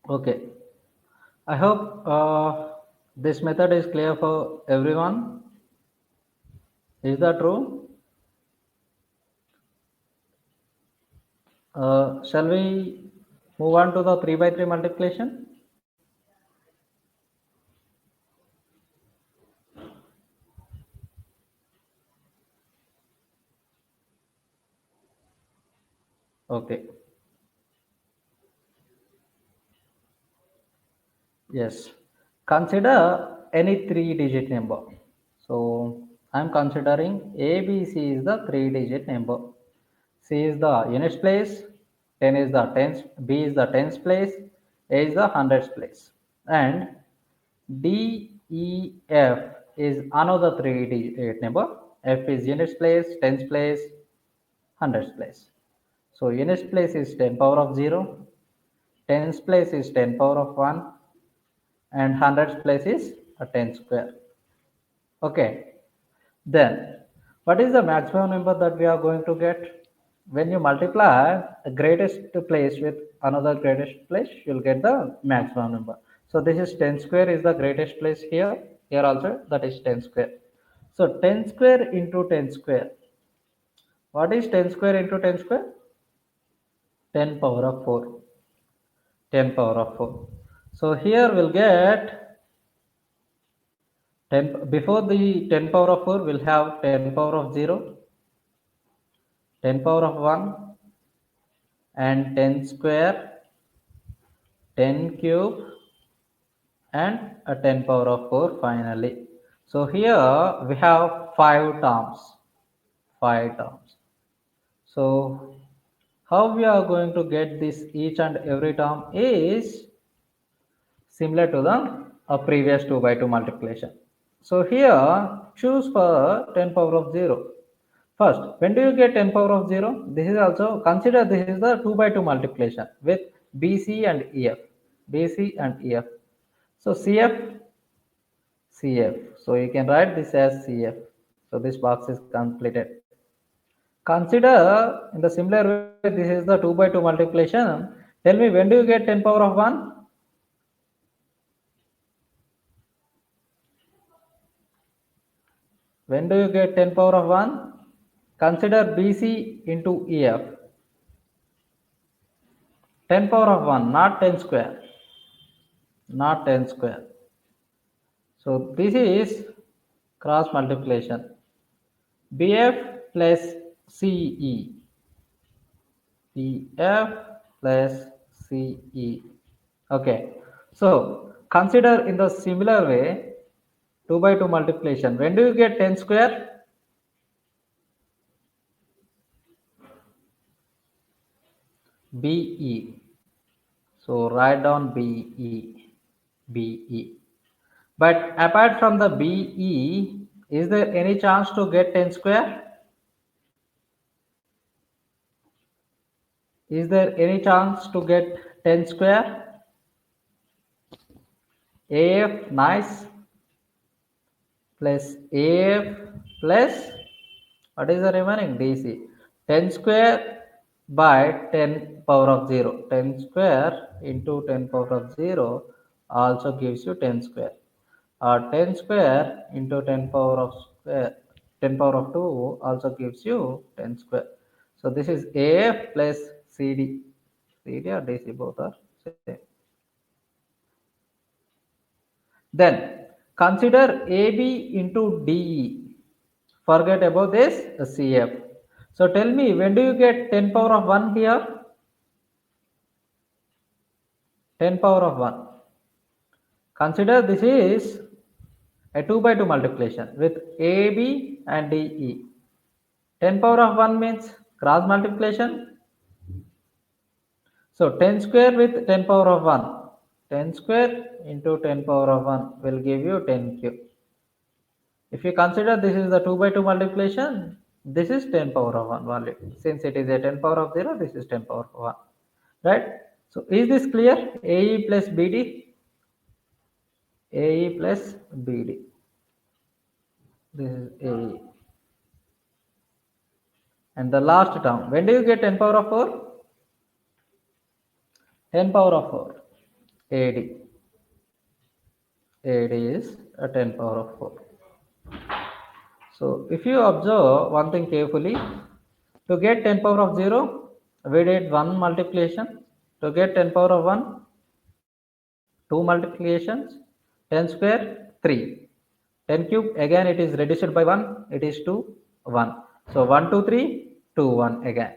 Okay. I hope This method is clear for everyone. Is that true? Shall we move on to the 3 by 3 multiplication? Okay. Yes. Consider any three-digit number. So I'm considering ABC is the three-digit number. C is the units place, 10 is the tens, B is the tens place, A is the hundreds place, and D, E, F is another three-digit number. F is units place, tens place, hundreds place. So units place is 10 power of 0, tens place is 10 power of 1, and hundreds place is a 10 square. Okay. Then, what is the maximum number that we are going to get? When you multiply the greatest place with another greatest place, you'll get the maximum number. So this is 10 square is the greatest place here. Here also that is 10 square. So 10 square into 10 square. What is 10 square into 10 square? 10 power of 4. 10 power of 4. So here we'll get 10, before the 10 power of 4 we'll have 10 power of 0, 10 power of 1, and 10 square, 10 cube, and a 10 power of 4 finally. So here we have 5 terms. 5 terms. So how we are going to get this each and every term is similar to the previous 2 by 2 multiplication. So here choose for 10 power of 0. First, when do you get 10 power of 0? This is also, consider this is the 2 by 2 multiplication with BC and EF. BC and EF. So CF, CF. So you can write this as CF. So this box is completed. Consider in the similar way, this is the 2 by 2 multiplication. Tell me, when do you get 10 power of 1? When do you get 10 power of 1? Consider BC into EF. 10 power of 1, not 10 square. Not 10 square. So this is cross multiplication. BF plus CE. BF plus CE. Okay. So consider in the similar way 2 by 2 multiplication. When do you get 10 square? BE. So write down BE. BE. But apart from the BE, is there any chance to get 10 square? Is there any chance to get 10 square? AF, nice, plus AF plus, what is the remaining? DC. 10 square by 10 power of 0. 10 square into 10 power of 0 also gives you 10 square. Or 10 square into 10 power of square, 10 power of 2 also gives you 10 square. So this is AF plus CD. CD or DC both are same. Then consider AB into DE. Forget about this CF. So tell me, when do you get 10 power of 1 here? 10 power of 1. Consider this is a 2 by 2 multiplication with AB and DE. 10 power of 1 means cross multiplication. So 10 square with 10 power of 1. 10 square into 10 power of 1 will give you 10 cube. If you consider this is the 2 by 2 multiplication, this is 10 power of 1 value. Since it is a 10 power of 0, this is 10 power of 1. Right? So is this clear? AE plus BD? AE plus BD. This is AE. And the last term, when do you get 10 power of 4? 10 power of 4. AD. 8 is a 10 power of 4. So if you observe one thing carefully, to get 10 power of 0, we did 1 multiplication. To get 10 power of 1, 2 multiplications. 10 square, 3. 10 cube, again it is reduced by 1, it is 2, 1. So 1, 2, 3, 2, 1 again.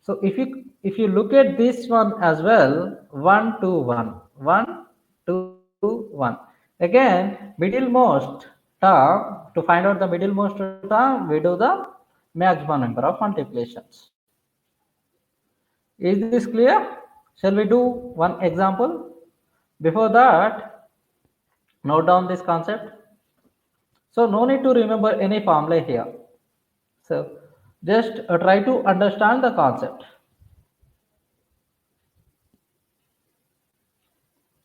So if you look at this one as well, 1, 2, 1, 1, 2, 1. Again, middlemost term, to find out the middlemost term, we do the maximum number of multiplications. Is this clear? Shall we do one example? Before that, note down this concept. So no need to remember any formula here. So just try to understand the concept.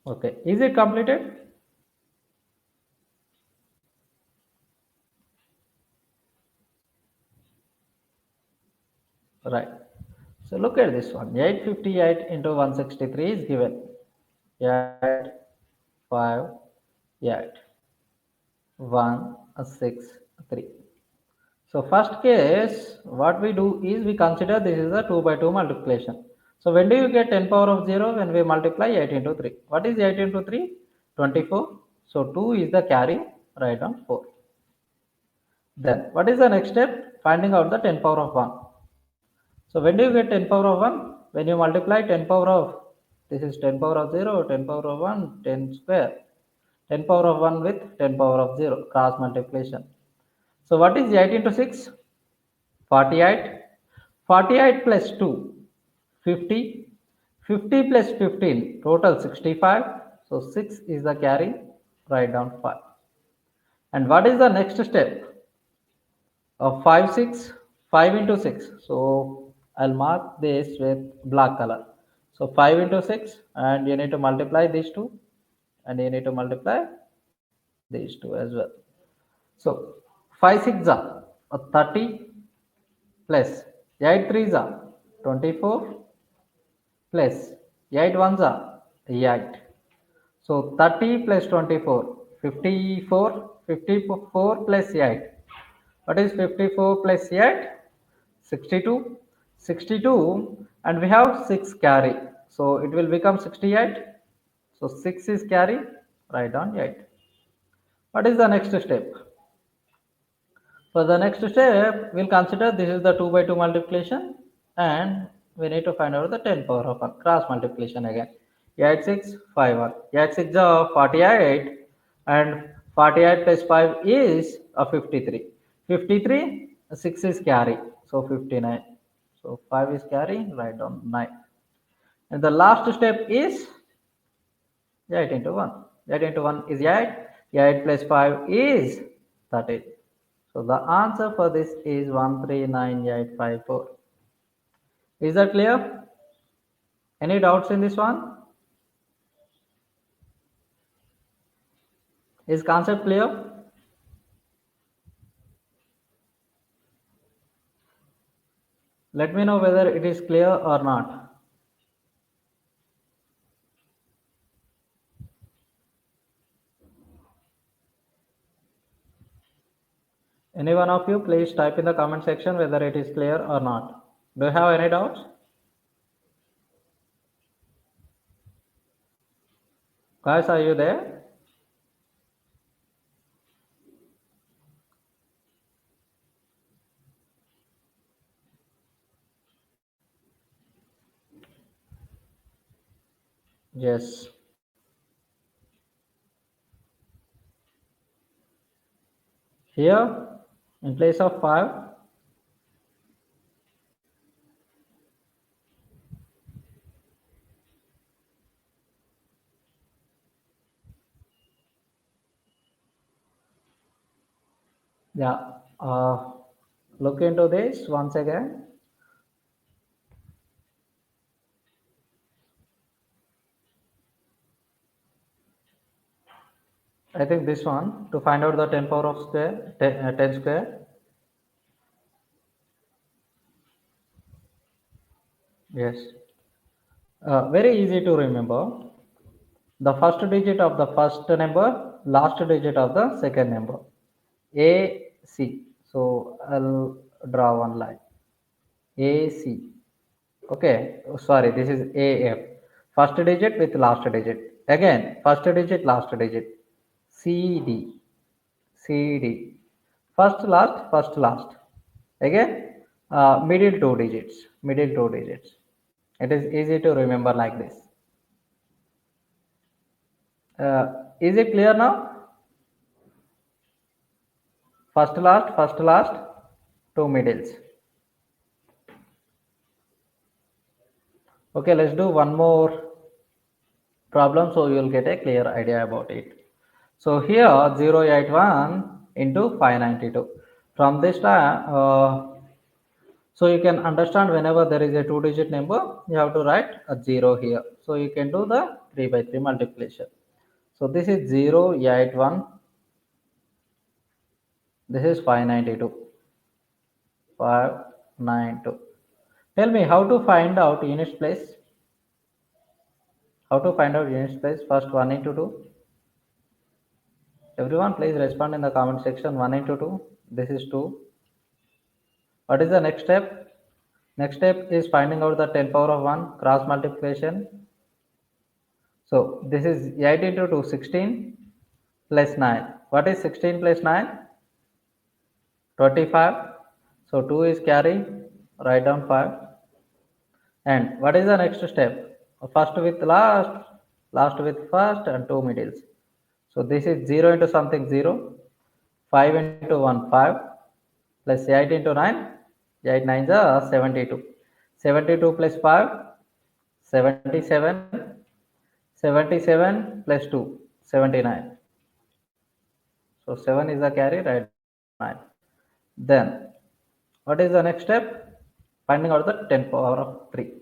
Okay, is it completed? Right. So look at this one. 858 into 163 is given. 8, 5, 8, 1, 6, 3. So first case, what we do is we consider this is a 2 by 2 multiplication. So when do you get 10 power of 0? When we multiply 8 into 3. What is 8 into 3? 24. So 2 is the carry, write down 4. Then what is the next step? Finding out the 10 power of 1. So when do you get 10 power of 1? When you multiply 10 power of, this is 10 power of 0, 10 power of 1, 10 square. 10 power of 1 with 10 power of 0, cross multiplication. So what is 8 into 6? 48. 48 plus 2, 50. 50 plus 15, total 65. So 6 is the carry, write down 5. And what is the next step? 5, 6, 5 into 6. So I'll mark this with black color. So 5 into 6, and you need to multiply these two, and you need to multiply these two as well. So 5 6 are 30 plus 8 3 are 24 plus 8 1 are 8. So 30 plus 24, 54, 54 plus 8. What is 54 plus 8? 62. 62, and we have 6 carry. So it will become 68. So 6 is carry, write down 8. What is the next step? For the next step, we'll consider this is the 2 by 2 multiplication, and we need to find out the 10 power of 1, cross multiplication again. 8 6 5 1. 8 6 are 48, and 48 plus 5 is a 53. 53, 6 is carry, so 59. So 5 is carry, write down 9. And the last step is 8 into 1. 8 into 1 is 8. 8 plus 5 is 13. So the answer for this is 139854. Is that clear? Any doubts in this one? Is concept clear? Let me know whether it is clear or not. Any one of you, please type in the comment section whether it is clear or not. Do you have any doubts? Guys, are you there? Yes. Here, in place of 5, yeah, look into this once again. I think this one, to find out the 10 power of square, 10 square. Yes. Very easy to remember. The first digit of the first number last digit of the second number. AC. So I'll draw one line. AC. Okay. Oh, sorry, this is AF. First digit with last digit. Again, first digit, last digit. CD. CD. First last. Again, middle two digits. Middle two digits. It is easy to remember like this. Is it clear now? First last, two middles. Okay, let's do one more problem so you'll get a clear idea about it. So here 081 into 592. From this time, so you can understand whenever there is a two digit number, you have to write a 0 here. So you can do the 3 by 3 multiplication. So this is 081, this is 592. 592. Tell me how to find out units place. How to find out units place? First 1 into 2. Everyone please respond in the comment section. 1 into 2. This is 2. What is the next step? Next step is finding out the 10 power of 1 cross multiplication. So this is 8 into 2, 16 plus 9. What is 16 plus 9? 25. So 2 is carry. Write down 5. And what is the next step? First with last, last with first, and two middles. So this is 0 into something 0, 5 into 1 5, plus 8 into 9, 8 9 is 72. 72 plus 5, 77, 77 plus 2, 79. So 7 is the carry, right? 9. Then what is the next step? Finding out the 10 power of 3.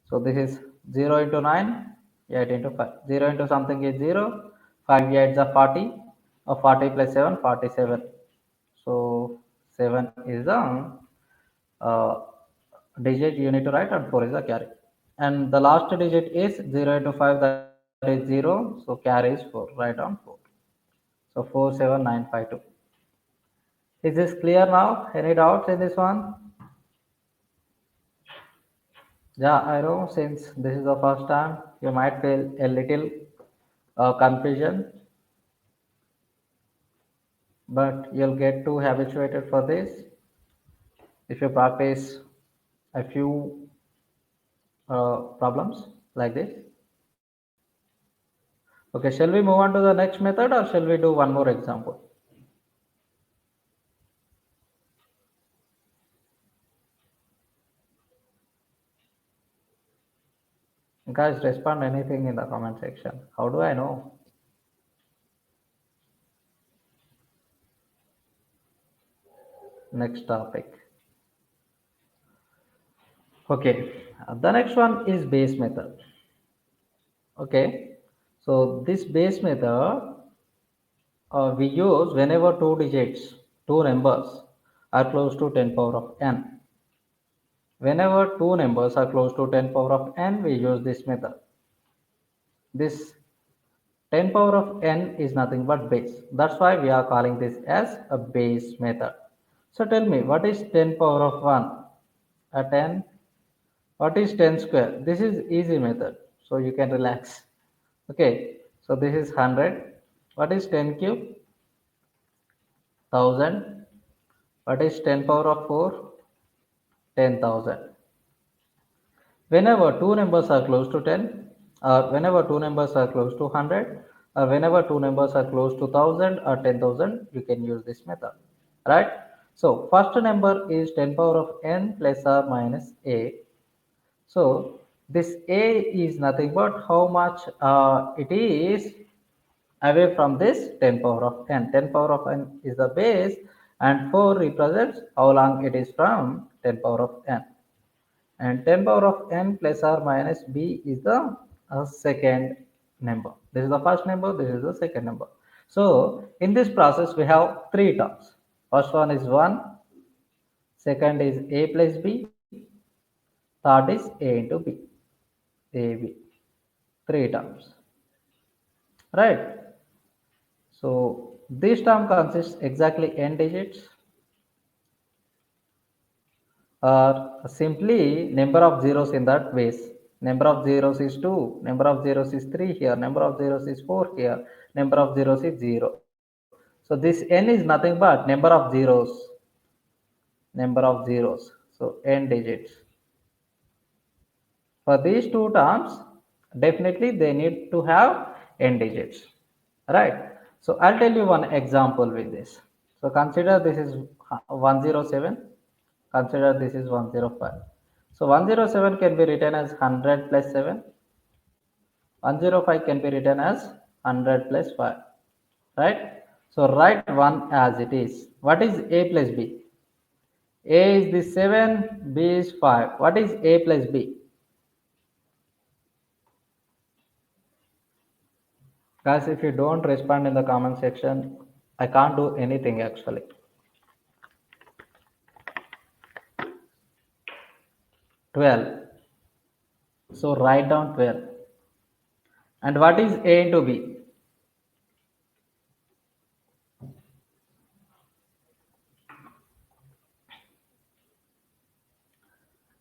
So this is 0 into 9, 8 into 5. 0 into something is 0, 5 8 is 40, 40 plus 7, 47. So 7 is the uh, digit you need to write, and 4 is the carry. And the last digit is 0 into 5, that is 0. So carry is 4. Write down 4. So 47952. Is this clear now? Any doubts in this one? Yeah, I know since this is the first time, you might feel a little confusion, but you'll get too habituated for this if you practice a few problems like this. Okay, shall we move on to the next method, or shall we do one more example? Guys, respond anything in the comment section. How do I know? Next topic. Okay, the next one is base method. Okay, so this base method we use whenever two digits, two numbers are close to 10 power of n. Whenever two numbers are close to 10 power of n, we use this method. This 10 power of n is nothing but base. That's why we are calling this as a base method. So tell me, what is 10 power of 1? A 10. What is 10 square? This is easy method. So you can relax. Okay. So this is 100. What is 10 cube? 1000. What is 10 power of 4? 10,000. Whenever two numbers are close to 10, or whenever two numbers are close to 100, or whenever two numbers are close to 1000 or 10,000, you can use this method. Right? So first number is 10 power of n plus or minus a. So this a is nothing but how much it is away from this 10 power of n. 10 power of n is the base, and 4 represents how long it is from 10 power of n. And 10 power of n plus or minus b is the second number. This is the first number, this is the second number. So in this process we have three terms. First one is 1, second is a plus b, third is a into b, ab, three terms, right? So this term consists exactly n digits, or simply number of zeros in that base. Number of zeros is 2, number of zeros is 3 here, number of zeros is 4 here, number of zeros is 0. So this n is nothing but number of zeros, number of zeros. So n digits. For these two terms, definitely they need to have n digits, right? So I'll tell you one example with this. So consider this is 107, consider this is 105. So 107 can be written as 100 plus 7, 105 can be written as 100 plus 5, right? So write 1 as it is. What is a plus b? A is the 7, b is 5. What is a plus b? Guys, if you don't respond in the comment section, I can't do anything actually. 12. So write down 12. And what is A into B?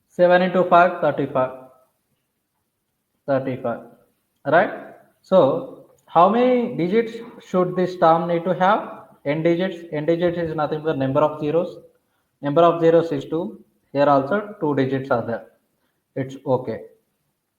7 into 5, 35. 35. Right? So, how many digits should this term need to have? N digits. N digits is nothing but number of zeros. Number of zeros is 2. Here also 2 digits are there. It's okay.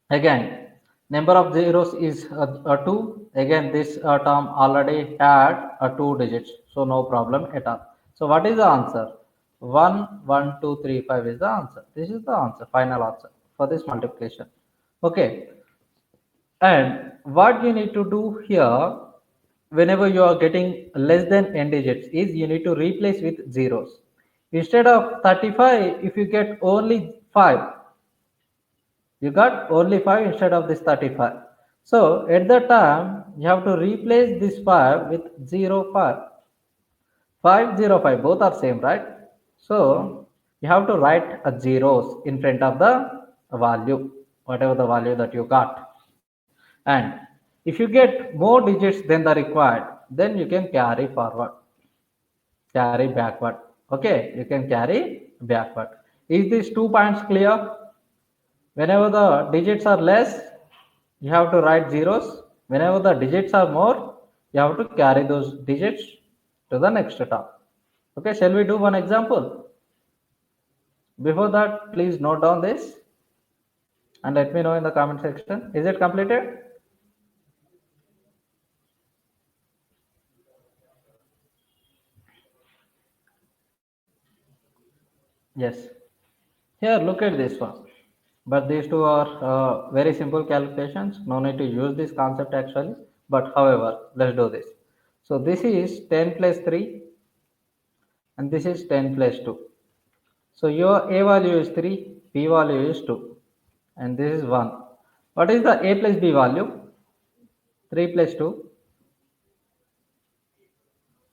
Again, number of zeros is 2. Again, this term already had 2 digits. So, no problem at all. So, what is the answer? 1, 1, 2, 3, 5 is the answer. This is the answer, final answer for this multiplication. Okay. And what you need to do here, whenever you are getting less than n digits, is you need to replace with zeros. Instead of 35, if you get only 5, you got only 5 instead of this 35. So at that time, you have to replace this 5 with 0, 5. 5, 0, 5, both are same, right? So you have to write a zeros in front of the value, whatever the value that you got. And if you get more digits than the required, then you can carry forward, carry backward. Okay, you can carry backward. Is these 2 points clear? Whenever the digits are less, you have to write zeros. Whenever the digits are more, you have to carry those digits to the next term. Okay, shall we do one example? Before that, please note down this and let me know in the comment section. Is it completed? Yes. Here, look at this one. But these two are very simple calculations. No need to use this concept actually. But however, let's do this. So this is 10 plus 3 and this is 10 plus 2. So your A value is 3, B value is 2 and this is 1. What is the A plus B value? 3 plus 2.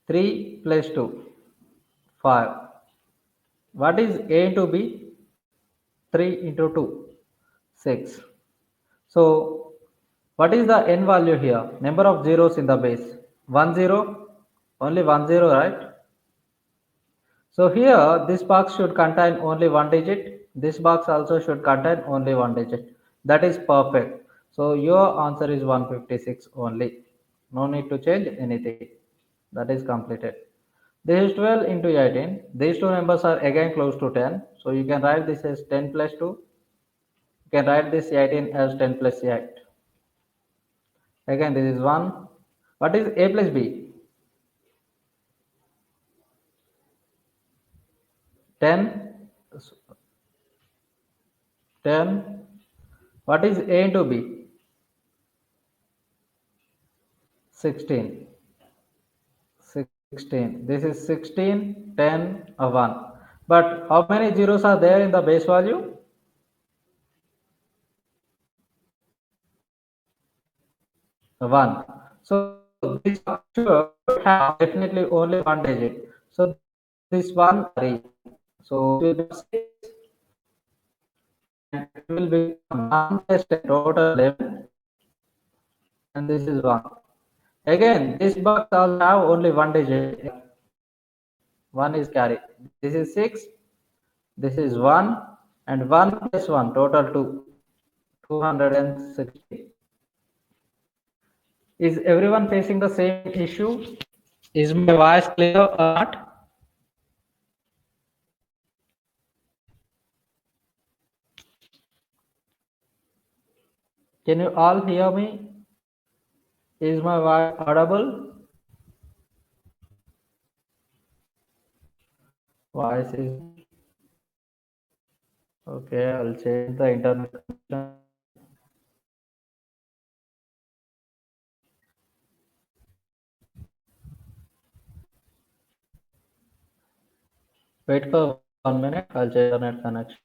3 plus 2. 5. What is A into B? 3 into 2. 6. So what is the n value here? Number of zeros in the base. 1 0. Only 1 0, right? So here this box should contain only one digit. This box also should contain only one digit. That is perfect. So your answer is 156 only. No need to change anything. That is completed. This is 12 into 18. These two numbers are again close to 10. So you can write this as 10 plus 2. You can write this 18 as 10 plus 8. Again this is 1. What is A plus B? 10. 10. What is A into B? 16. 16. This is 16, 10, 1. But how many zeros are there in the base value? 1. So this should have definitely only one digit. So this one carry. So it will be 6 and it will become 1 plus 10 total 11 and this is 1. Again, this box also have only one digit. One is carry. This is 6. This is 1. And 1 plus 1, total 2. 260. Is everyone facing the same issue? Is my voice clear or not? Can you all hear me? Is my voice audible? Voice is okay. I'll change the internet connection. Wait for 1 minute. I'll change the internet connection.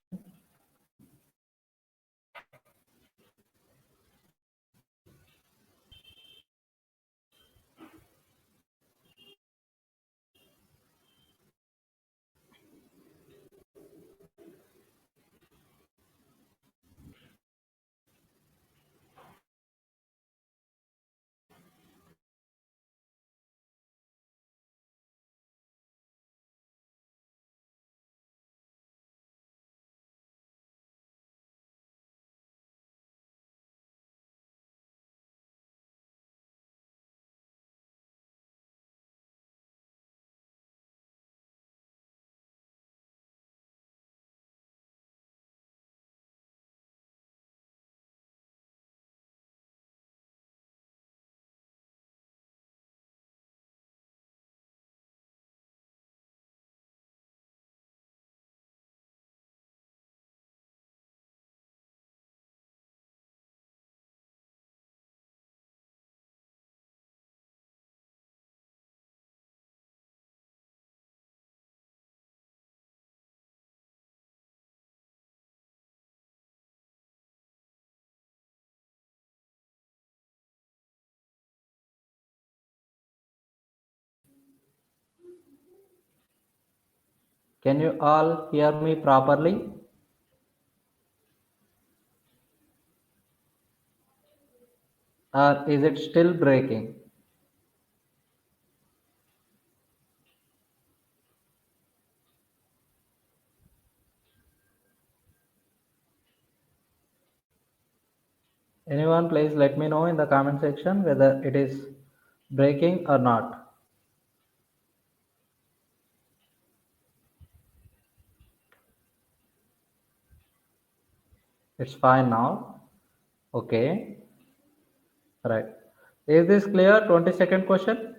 Can you all hear me properly? Or is it still breaking? Anyone, please let me know in the comment section whether it is breaking or not. It's fine now. Okay. Right. Is this clear? 22nd question.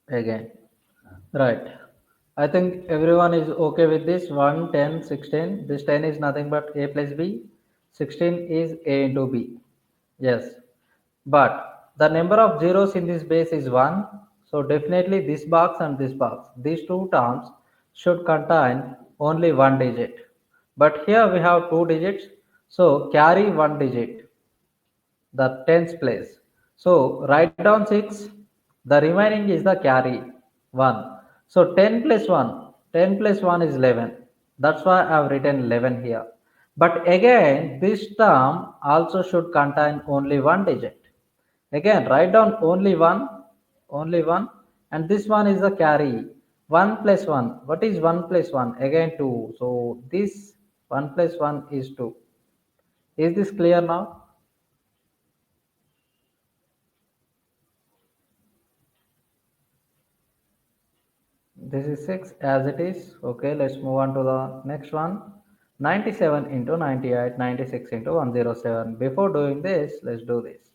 Again. Right. I think everyone is okay with this. 1, 10, 16. This 10 is nothing but a plus b. 16 is a into b. Yes. But the number of zeros in this base is 1. So definitely this box and this box, these two terms should contain only one digit. But here we have two digits. So carry one digit, the tens place. So write down 6. The remaining is the carry 1. So 10 plus 1. 10 plus 1 is 11. That's why I have written 11 here. But again, this term also should contain only one digit. Again, write down only one, and this one is the carry. 1 plus 1. What is 1 plus 1? Again 2. So this 1 plus 1 is 2. Is this clear now? This is 6 as it is. Okay, let's move on to the next one. 97 into 98, 96 into 107. Before doing this, let's do this.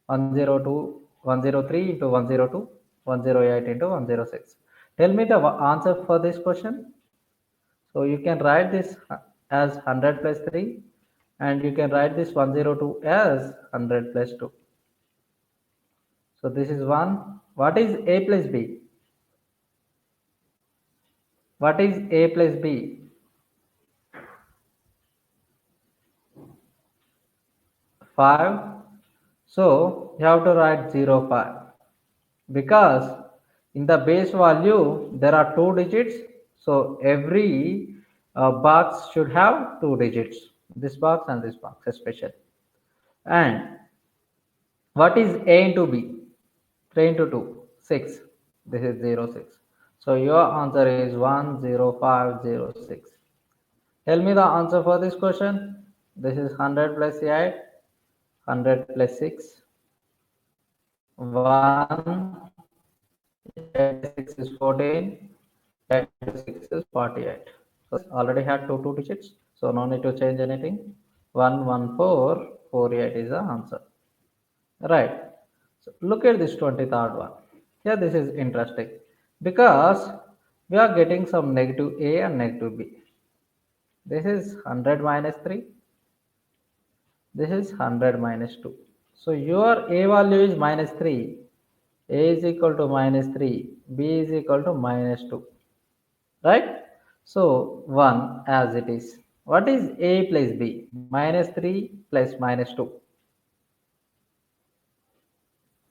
102, 103 into 102, 108 into 106. Tell me the answer for this question. So you can write this as 100 plus 3, and you can write this 102 as 100 plus 2. So this is 1. What is a plus b? What is a plus b? 5. So you have to write 0, 5, because in the base value there are two digits. So every box should have two digits. this box and this box especially. And what is A into B? 3 into 2, 6. This is 0, 6. So your answer is 10506. Tell me the answer for this question. This is 100 plus 8, 100 plus 6, 1, 8 6 is 14, 8 into 6 is 48. So already had two digits, so no need to change anything. 11448 is the answer. Right. So look at this 23rd one. Here this is interesting because we are getting some negative A and negative B. This is 100 minus 3. This is 100 minus 2. So your A value is minus 3. A is equal to minus 3. B is equal to minus 2. Right? So 1 as it is. What is A plus B? Minus 3 plus minus 2.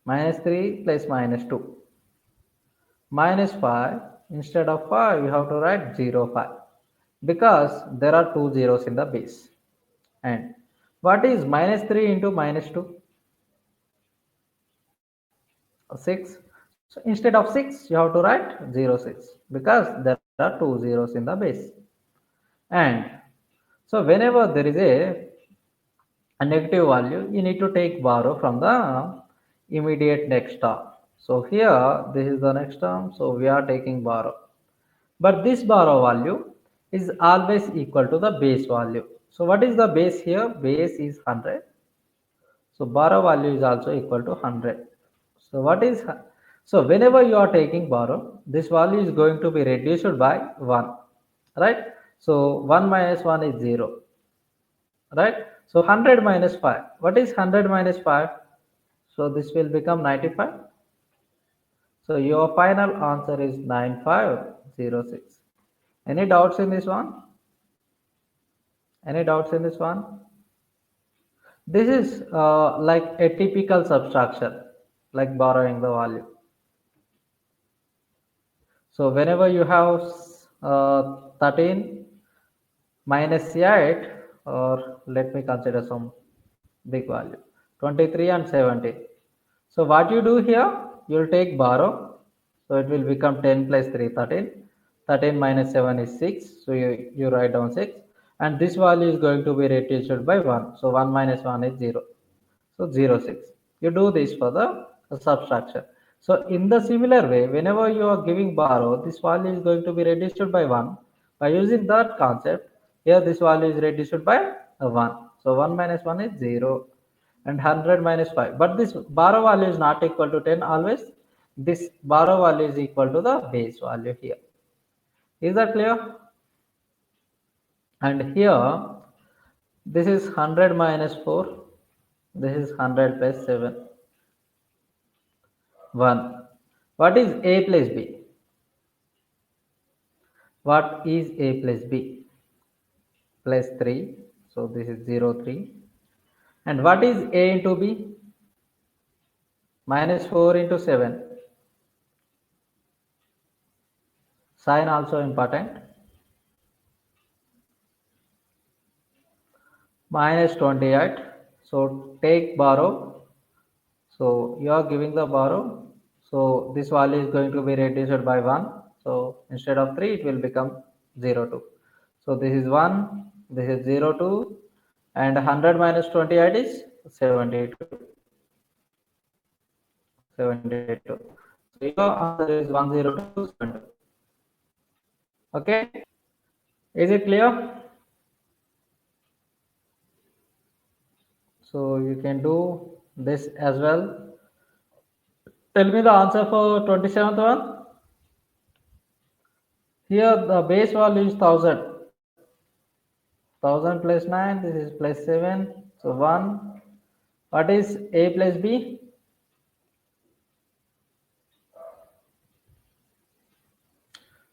Minus 3 plus minus 2. Minus 5. Instead of 5, you have to write 0, 5. Because there are two zeros in the base. And what is minus 3 into minus 2? 6. So instead of 6, you have to write 0, 6 because there are two zeros in the base. And so whenever there is a negative value, you need to take borrow from the immediate next term. So here, this is the next term, so we are taking borrow. But this borrow value is always equal to the base value. So what is the base here? Base is 100. So borrow value is also equal to 100. So what is so whenever you are taking borrow, this value is going to be reduced by 1, right? So 1 minus 1 is 0, right? So 100 minus 5. What is 100 minus 5? So this will become 95. So your final answer is 9506. Any doubts in this one? Any doubts in this one? This is like a typical subtraction, like borrowing the value. So whenever you have 13 minus 8, or let me consider some big value, 23 and 17. So what you do here, you will take borrow. So it will become 10 plus 3, 13. 13 minus 7 is 6. So you write down 6. And this value is going to be reduced by 1. So 1 minus 1 is 0. So 0, 6. You do this for the subtraction. So in the similar way, whenever you are giving borrow, this value is going to be reduced by 1. By using that concept, here this value is reduced by 1. So 1 minus 1 is 0 and 100 minus 5. But this borrow value is not equal to 10 always. This borrow value is equal to the base value here. Is that clear? And here, this is 100 minus 4. This is 100 plus 7. 1. What is A plus B? What is A plus B? Plus 3. So this is 0, 3. And what is A into B? Minus 4 into 7. Sign also important. Minus 28. So take borrow. So you are giving the borrow. So this value is going to be reduced by 1. So instead of 3, it will become 0, 2. So this is 1, this is 0, 2, and 100 minus 28 is 72. 72. So your answer is 10272. Okay, is it clear? So you can do this as well. Tell me the answer for 27th one. Here the base value is 1000. 1000 plus 9, this is plus 7. So 1. What is A plus B?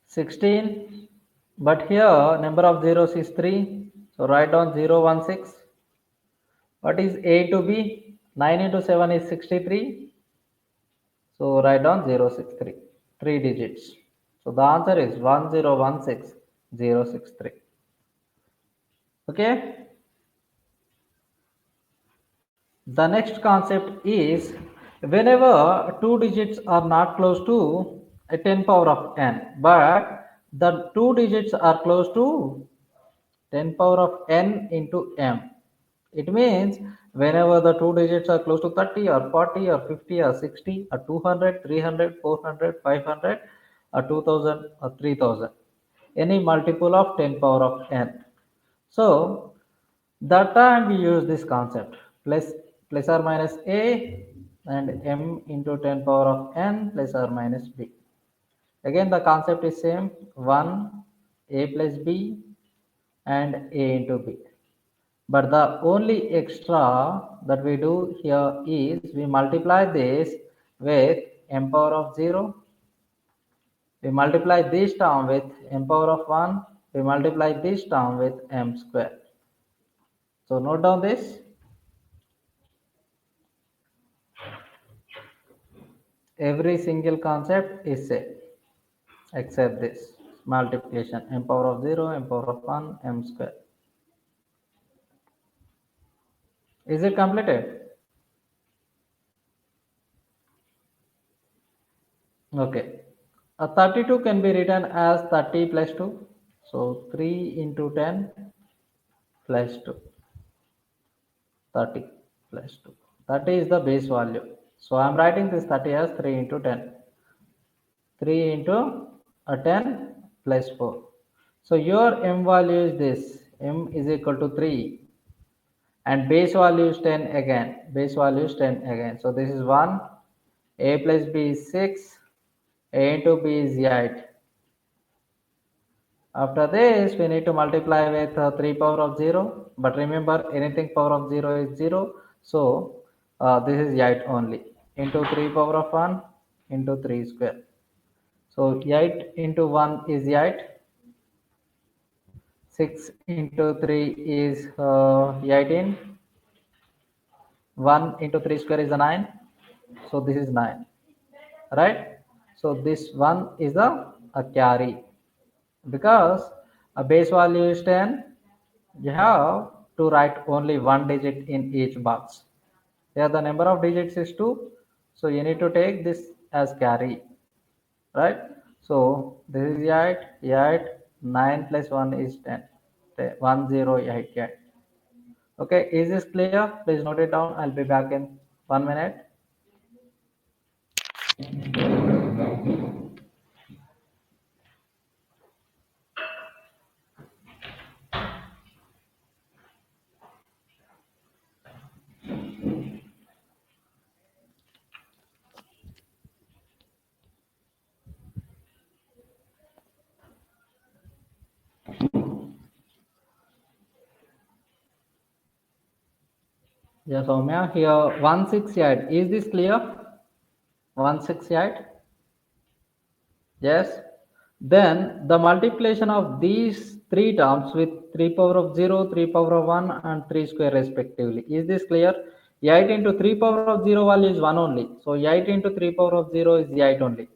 16. But here number of zeros is 3. So write down 016. What is A to B? 9 into 7 is 63. So write down 063. 3 digits. So the answer is 1016063. Okay. The next concept is whenever two digits are not close to a 10 power of n, but the two digits are close to 10 power of n into m. It means whenever the two digits are close to 30 or 40 or 50 or 60 or 200, 300, 400, 500 or 2000 or 3000, any multiple of 10 power of n. So that time we use this concept plus or minus a and m into 10 power of n plus or minus b. Again the concept is same, 1 a plus b and a into b. But the only extra that we do here is we multiply this with m power of 0. We multiply this term with m power of 1. We multiply this term with m square. So note down this. Every single concept is same except this multiplication, m power of 0, m power of 1, m square. Is it completed? Okay. A 32 can be written as 30 plus 2. So 3 into 10 plus 2. 30 plus 2. 30 is the base value. So I am writing this 30 as 3 into 10. 3 into a 10 plus 4. So your m value is this. M is equal to 3. And base value is 10 again. Base value is 10 again. So this is 1. A plus b is 6. A into b is 8. After this, we need to multiply with 3 power of 0. But remember, anything power of 0 is 0. So this is 8 only. Into 3 power of 1 into 3 square. So 8 into 1 is 8. 6 into 3 is 18. 1 into 3 square is a 9. So this is 9. Right? So this one is a carry. Because a base value is 10, you have to write only one digit in each box. Here the number of digits is 2, so you need to take this as carry, right? So this is 8, 8, 9 plus 1 is 10, 10, Okay, is this clear? Please note it down. I'll be back in 1 minute. Yeah, Soumya, here 168. Is this clear? 168? Yes. Then the multiplication of these three terms with 3 power of 0, 3 power of 1 and 3 square respectively. Is this clear? 8 into 3 power of 0 value is 1 only. So 8 into 3 power of 0 is 8 only.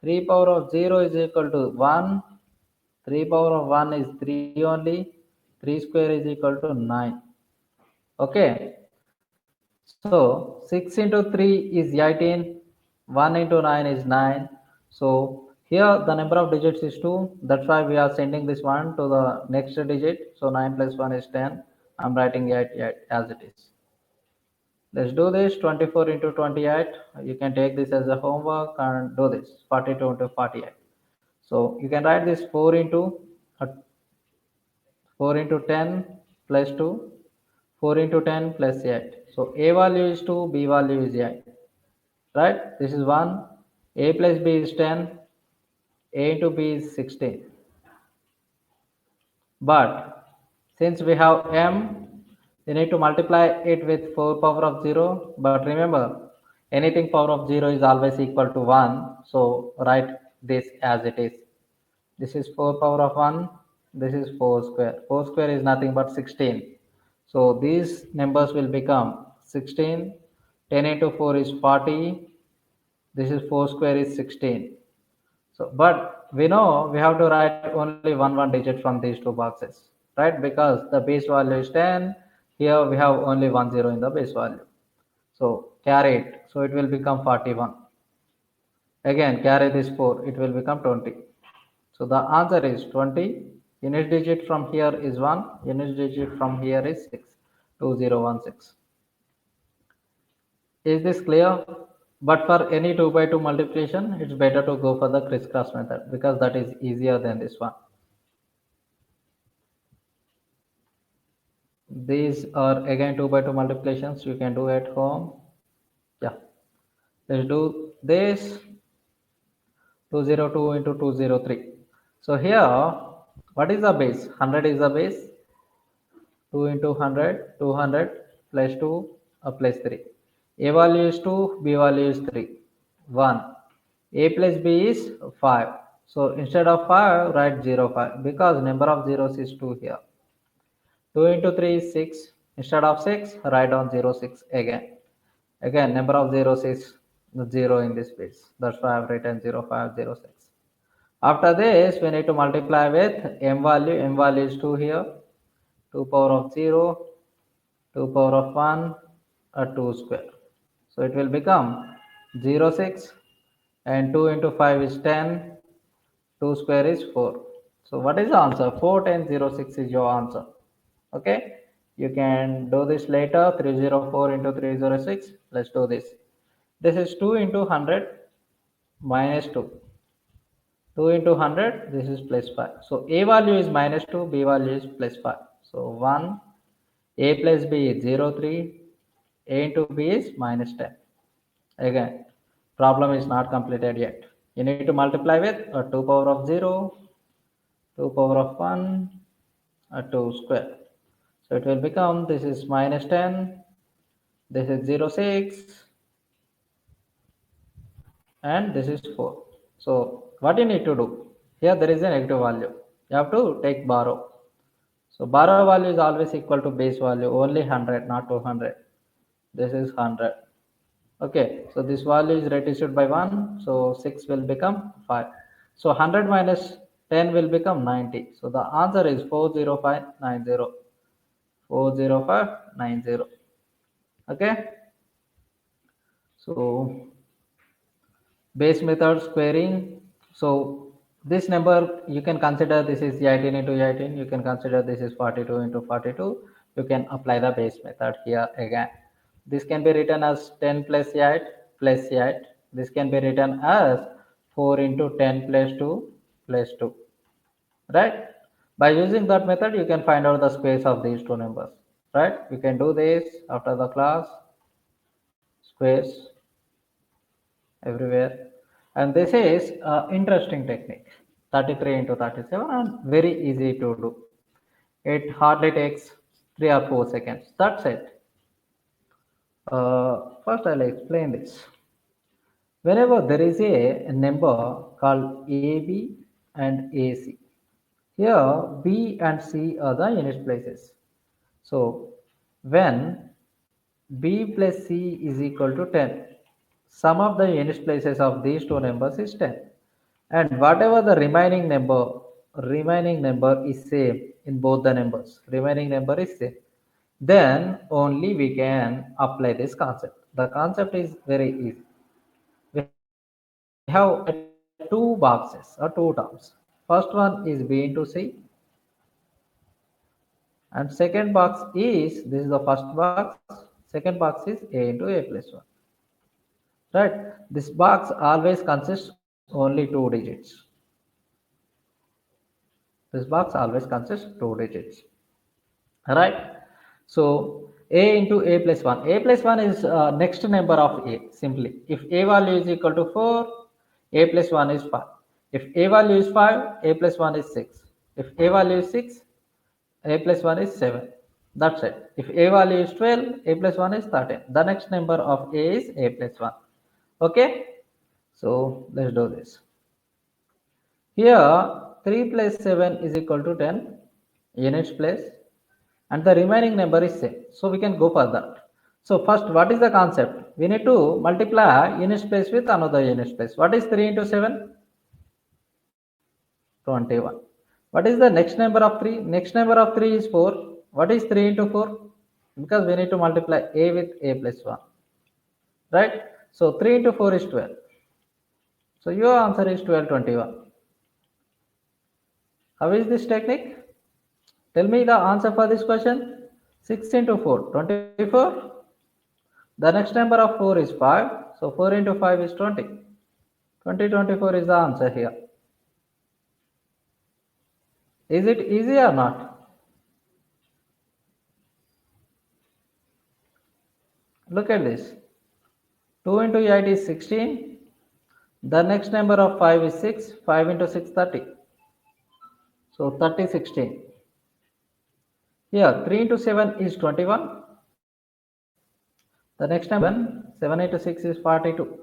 3 power of 0 is equal to 1. 3 power of 1 is 3 only. 3 square is equal to 9. Okay. So 6 into 3 is 18. 1 into 9 is 9. So here the number of digits is 2. That's why we are sending this one to the next digit. So 9 plus 1 is 10. I'm writing 8 as it is. Let's do this. 24 into 28. You can take this as a homework and do this. 42 into 48. So you can write this 4 into 10 plus 2. 4 into 10 plus 8. So A value is 2, B value is 8. Right? This is 1. A plus B is 10. A into B is 16. But since we have M, we need to multiply it with 4 power of 0. But remember, anything power of 0 is always equal to 1. So write this as it is. This is 4 power of 1. This is 4 square. 4 square is nothing but 16. So these numbers will become 16. 10 into 4 is 40. This is 4 square is 16. So, but we know we have to write only one digit from these two boxes, right? Because the base value is 10, Here we have only 1 0 in the base value. So carry it. So it will become 41. Again, carry this 4. It will become 20. So the answer is 20. Unit digit from here is 1. Unit digit from here is 6. 2016. Is this clear? But for any 2 by 2 multiplication, it's better to go for the crisscross method because that is easier than this one. These are again 2 by 2 multiplications you can do at home. Yeah, let's do this. 202 into 203. So here, what is the base? 100 is the base. 2 into 100, 200 plus 2 plus 3. A value is 2, B value is 3. 1. A plus B is 5. So instead of 5, write 0, 5 because number of zeros is 2 here. 2 into 3 is 6. Instead of 6, write down 0, 6 again. Again, number of zeros is 0 in this place. That's why I've written 0, 5, 0, 6. After this, we need to multiply with m value. M value is 2 here. 2 power of 0, 2 power of 1, 2 square. So it will become 0, 6 and 2 into 5 is 10. 2 square is 4. So what is the answer? 4 10 0 6 is your answer. Okay. You can do this later. 304 into 306. Let's do this. This is 2 into 100 minus 2. 2 into 100, this is plus 5. So A value is minus 2, B value is plus 5. So 1, A plus B is 0, 3, A into B is minus 10. Again, problem is not completed yet. You need to multiply with a 2 power of 0, 2 power of 1, a 2 square. So it will become, this is minus 10, this is 0, 6, and this is 4. So what you need to do? Here there is a negative value. You have to take borrow. So borrow value is always equal to base value, only 100, not 200. This is 100. Okay, so this value is reduced by 1, so 6 will become 5. So 100 minus 10 will become 90. So the answer is 40590. 40590. Okay, so base method squaring. So this number you can consider this is 18 into 18. You can consider this is 42 into 42. You can apply the base method here again. This can be written as 10 plus 8 plus 8. This can be written as 4 into 10 plus 2 plus 2. Right? By using that method, you can find out the squares of these two numbers. Right? You can do this after the class. Squares everywhere. And this is interesting technique. 33 into 37 and very easy to do. It hardly takes 3 or 4 seconds. That's it. First I'll explain this. Whenever there is a number called AB and AC, here B and C are the unit places. So when B plus C is equal to 10, sum of the unit places of these two numbers is 10. And whatever the remaining number is same in both the numbers. Remaining number is same. Then only we can apply this concept. The concept is very easy. We have two boxes or two terms. First one is B into C, and second box is, this is the first box, second box is A into A plus 1. Right? This box always consists only 2 digits. This box always consists 2 digits. Right? So A into A plus 1. A plus 1 is next number of A simply. If A value is equal to 4, A plus 1 is 5. If A value is 5, A plus 1 is 6. If A value is 6, A plus 1 is 7. That's it. If A value is 12, A plus 1 is 13. The next number of A is A plus 1. Okay. So let's do this. Here 3 plus 7 is equal to 10 units place, and the remaining number is same. So we can go for that. So first, what is the concept? We need to multiply units place with another units place. What is 3 into 7? 21. What is the next number of 3? Next number of 3 is 4. What is 3 into 4? because we need to multiply a with a plus 1, right? So 3 into 4 is 12. So your answer is 1221. How is this technique? Tell me the answer for this question. 6 into 4, 24. The next number of 4 is 5. So 4 into 5 is 20. 2024 is the answer here. Is it easy or not? Look at this. 2 into 8 is 16. The next number of 5 is 6. 5 into 6, 30. So 30, 16. Here, 3 into 7 is 21. The next number 7. 7 into 6 is 42.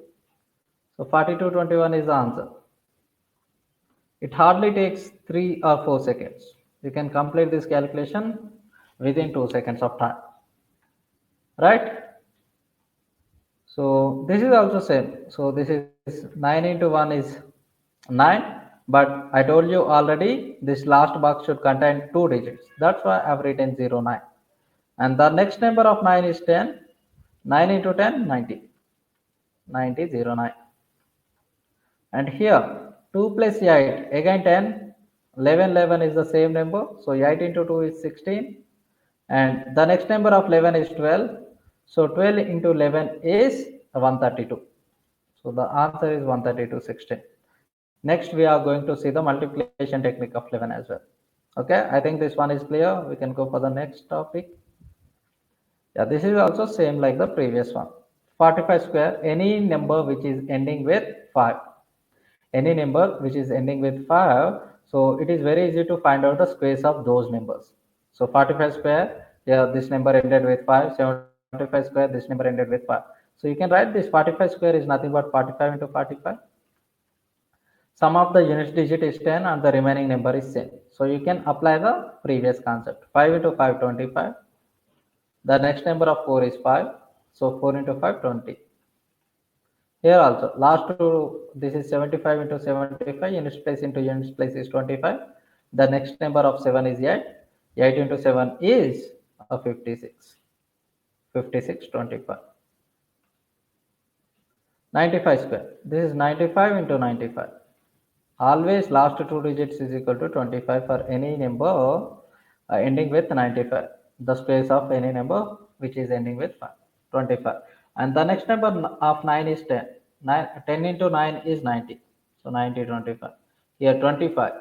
So 42, 21 is the answer. It hardly takes 3 or 4 seconds. You can complete this calculation within 2 seconds of time. Right? So this is also same. So this is 9 into 1 is 9. But I told you already this last box should contain 2 digits. That's why I've written 09. And the next number of 9 is 10. 9 into 10, 90. 90, 09. And here 2 plus 8, again 10. 11, 11 is the same number. So 8 into 2 is 16. And the next number of 11 is 12. So 12 into 11 is 132. So the answer is 132, 16. Next, we are going to see the multiplication technique of 11 as well. Okay, I think this one is clear. We can go for the next topic. Yeah, this is also same like the previous one. 45 square, any number which is ending with 5. Any number which is ending with 5. So it is very easy to find out the squares of those numbers. So 45 square, yeah, this number ended with 5. 75 square, this number ended with 5. So you can write this 45 square is nothing but 45 into 45. Sum of the units digit is 10 and the remaining number is same. So you can apply the previous concept. 5 into 5, 25. The next number of 4 is 5. So 4 into 5, 20. Here also, last two, this is 75 into 75. Units place into units place is 25. The next number of 7 is 8. 8 into 7 is a 56. 56, 25. 95 square. This is 95 into 95. Always last two digits is equal to 25 for any number ending with 95. The space of any number which is ending with 5, 25. And the next number of 9 is 10. 10 into 9 is 90. So 90, 25. Here 25.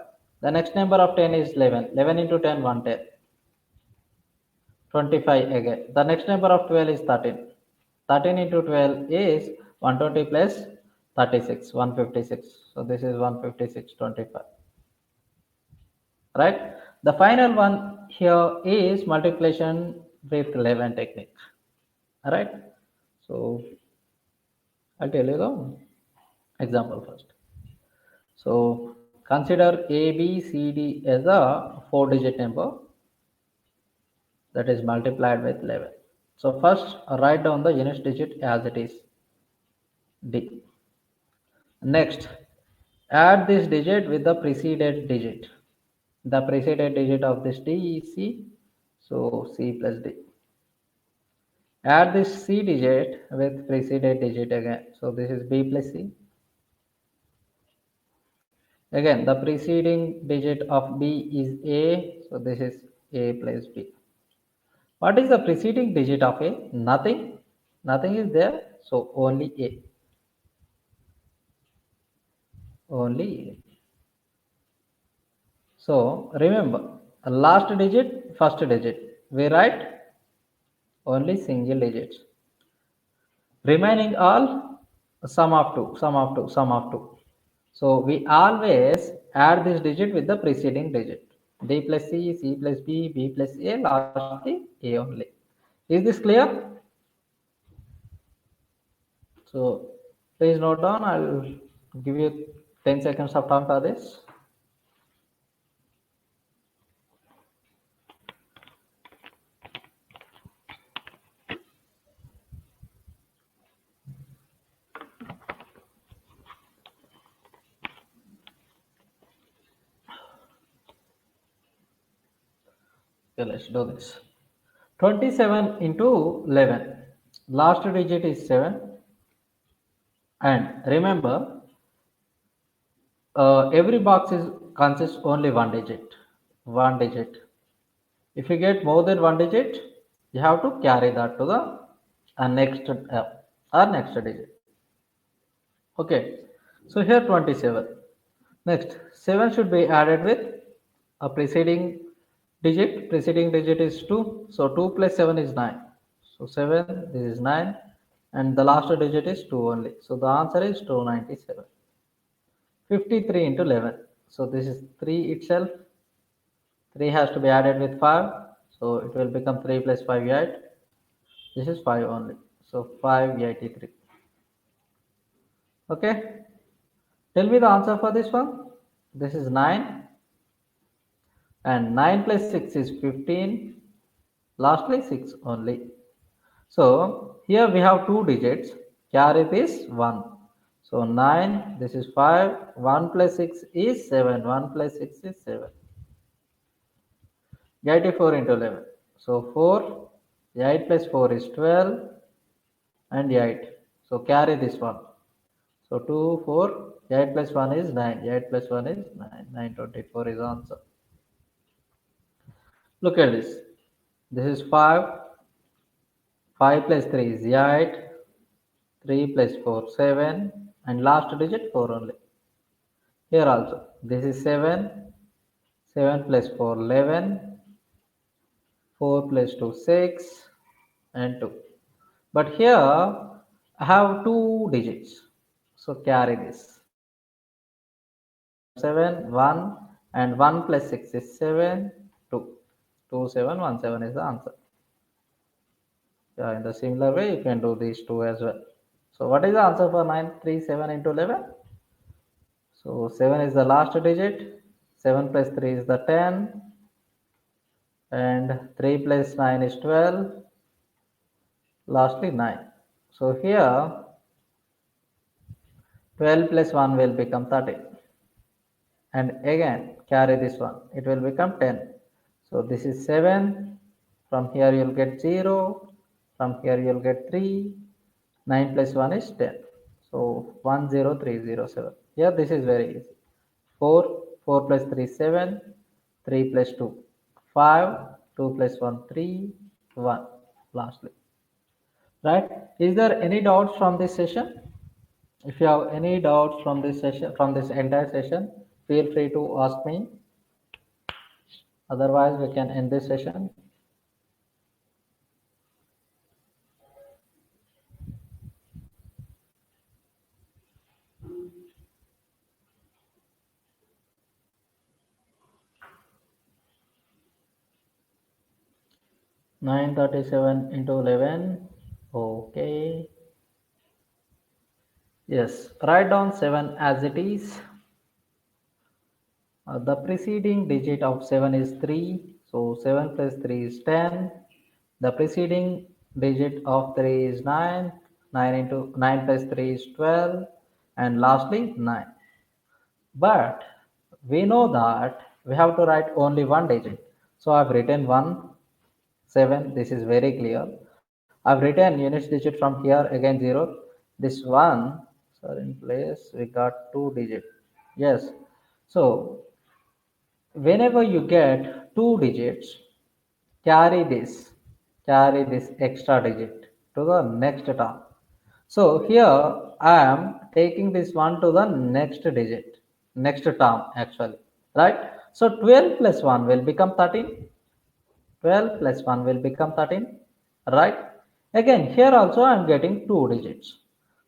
The next number of 10 is 11. 11 into 10, 110. 25 again. The next number of 12 is 13. 13 into 12 is 120 plus 36, 156. So this is 156, 25. Right? The final one here is multiplication with 11 technique. All right? So I'll tell you the example first. So consider A, B, C, D as a 4-digit number that is multiplied with 11. So first write down the units digit as it is, D. Next, add this digit with the preceded digit. The preceded digit of this D is C, so C plus D. Add this C digit with preceded digit again. So this is B plus C. Again, the preceding digit of B is A, so this is A plus B. What is the preceding digit of A? Nothing. Nothing is there, so only A. Only A. So remember, last digit, first digit. We write only single digits. Remaining all sum of 2, sum of 2, sum of 2. So we always add this digit with the preceding digit. D plus C, C plus B, B plus A, lastly A only. Is this clear? So please note down, I'll give you 10 seconds of time for this. Okay, let's do this. 27 into 11. Last digit is 7. And remember, every box is consists only one digit. One digit. If you get more than one digit, you have to carry that to the next digit. Okay. So here 27. Next, 7 should be added with a preceding digit. Preceding digit is 2. So 2 plus 7 is 9. So 7, this is 9. And the last digit is 2 only. So the answer is 297. 53 into 11. So this is 3 itself. 3 has to be added with 5. So it will become 3 plus 5, 8. This is 5 only. So 583. Okay. Tell me the answer for this one. This is 9. And 9 plus 6 is 15. Lastly 6 only. So here we have two digits. Carry this 1. So 9, this is 5. 1 plus 6 is 7. 1 plus 6 is 7. 84 into 11. So 4. 8 plus 4 is 12. And 8. So carry this one. So 2, 4. 8 plus 1 is 9. 8 plus 1 is 9. 924 is answer. Look at this. This is 5. 5 plus 3 is 8. 3 plus 4, 7. And last digit 4 only. Here also. This is 7. 7 plus 4, 11. 4 plus 2, 6. And 2. But here I have two digits. So carry this. 7, 1. And 1 plus 6 is 7, 2. 2717 is the answer. Yeah, in the similar way, you can do these two as well. So what is the answer for 937 into 11? So 7 is the last digit. 7 plus 3 is the 10. And 3 plus 9 is 12. Lastly 9. So here 12 plus 1 will become 13. And again carry this one. It will become 10. So this is 7. From here you'll get 0. From here you'll get 3. 9 plus 1 is 10. So 10307. Here this is very easy. 4. 4 plus 3 is 7. 3 plus 2 5. 2 plus 1 3. 1. Lastly. Right? Is there any doubts from this session? If you have any doubts from this session, from this entire session, feel free to ask me. Otherwise, we can end this session. 937 into 11. Okay. Yes. Write down 7 as it is. The preceding digit of 7 is 3. So 7 plus 3 is 10. The preceding digit of 3 is 9. 9 into 9 plus 3 is 12. And lastly 9. But we know that we have to write only one digit. So I've written 1, 7. This is very clear. I've written units digit from here again 0. This 1, sorry, in place we got 2 digit. Yes. So whenever you get two digits, carry this, carry this extra digit to the next term. So here I am taking this one to the next digit, next term actually, right? So 12 plus 1 will become 13. 12 plus 1 will become 13, right? Again, here also I am getting two digits.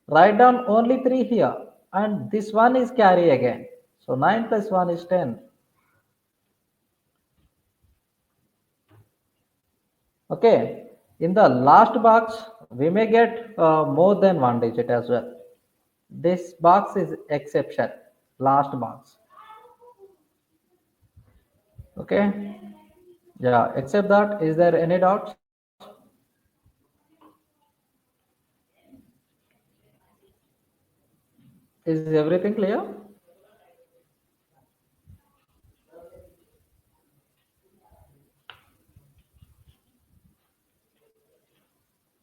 Write down only 3 here, and this one is carry again. So 9 plus 1 is 10. Okay, in the last box, we may get more than one digit as well. This box is exception, last box. Okay, yeah, except that, is there any doubts? Is everything clear?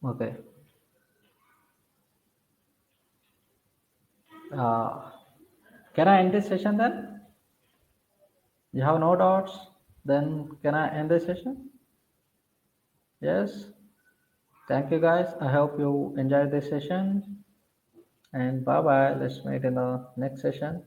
Okay. Uh, can I end this session then? You have no doubts? Then can I end this session? Yes. Thank you guys. I hope you enjoyed this session. And bye bye. Let's meet in the next session.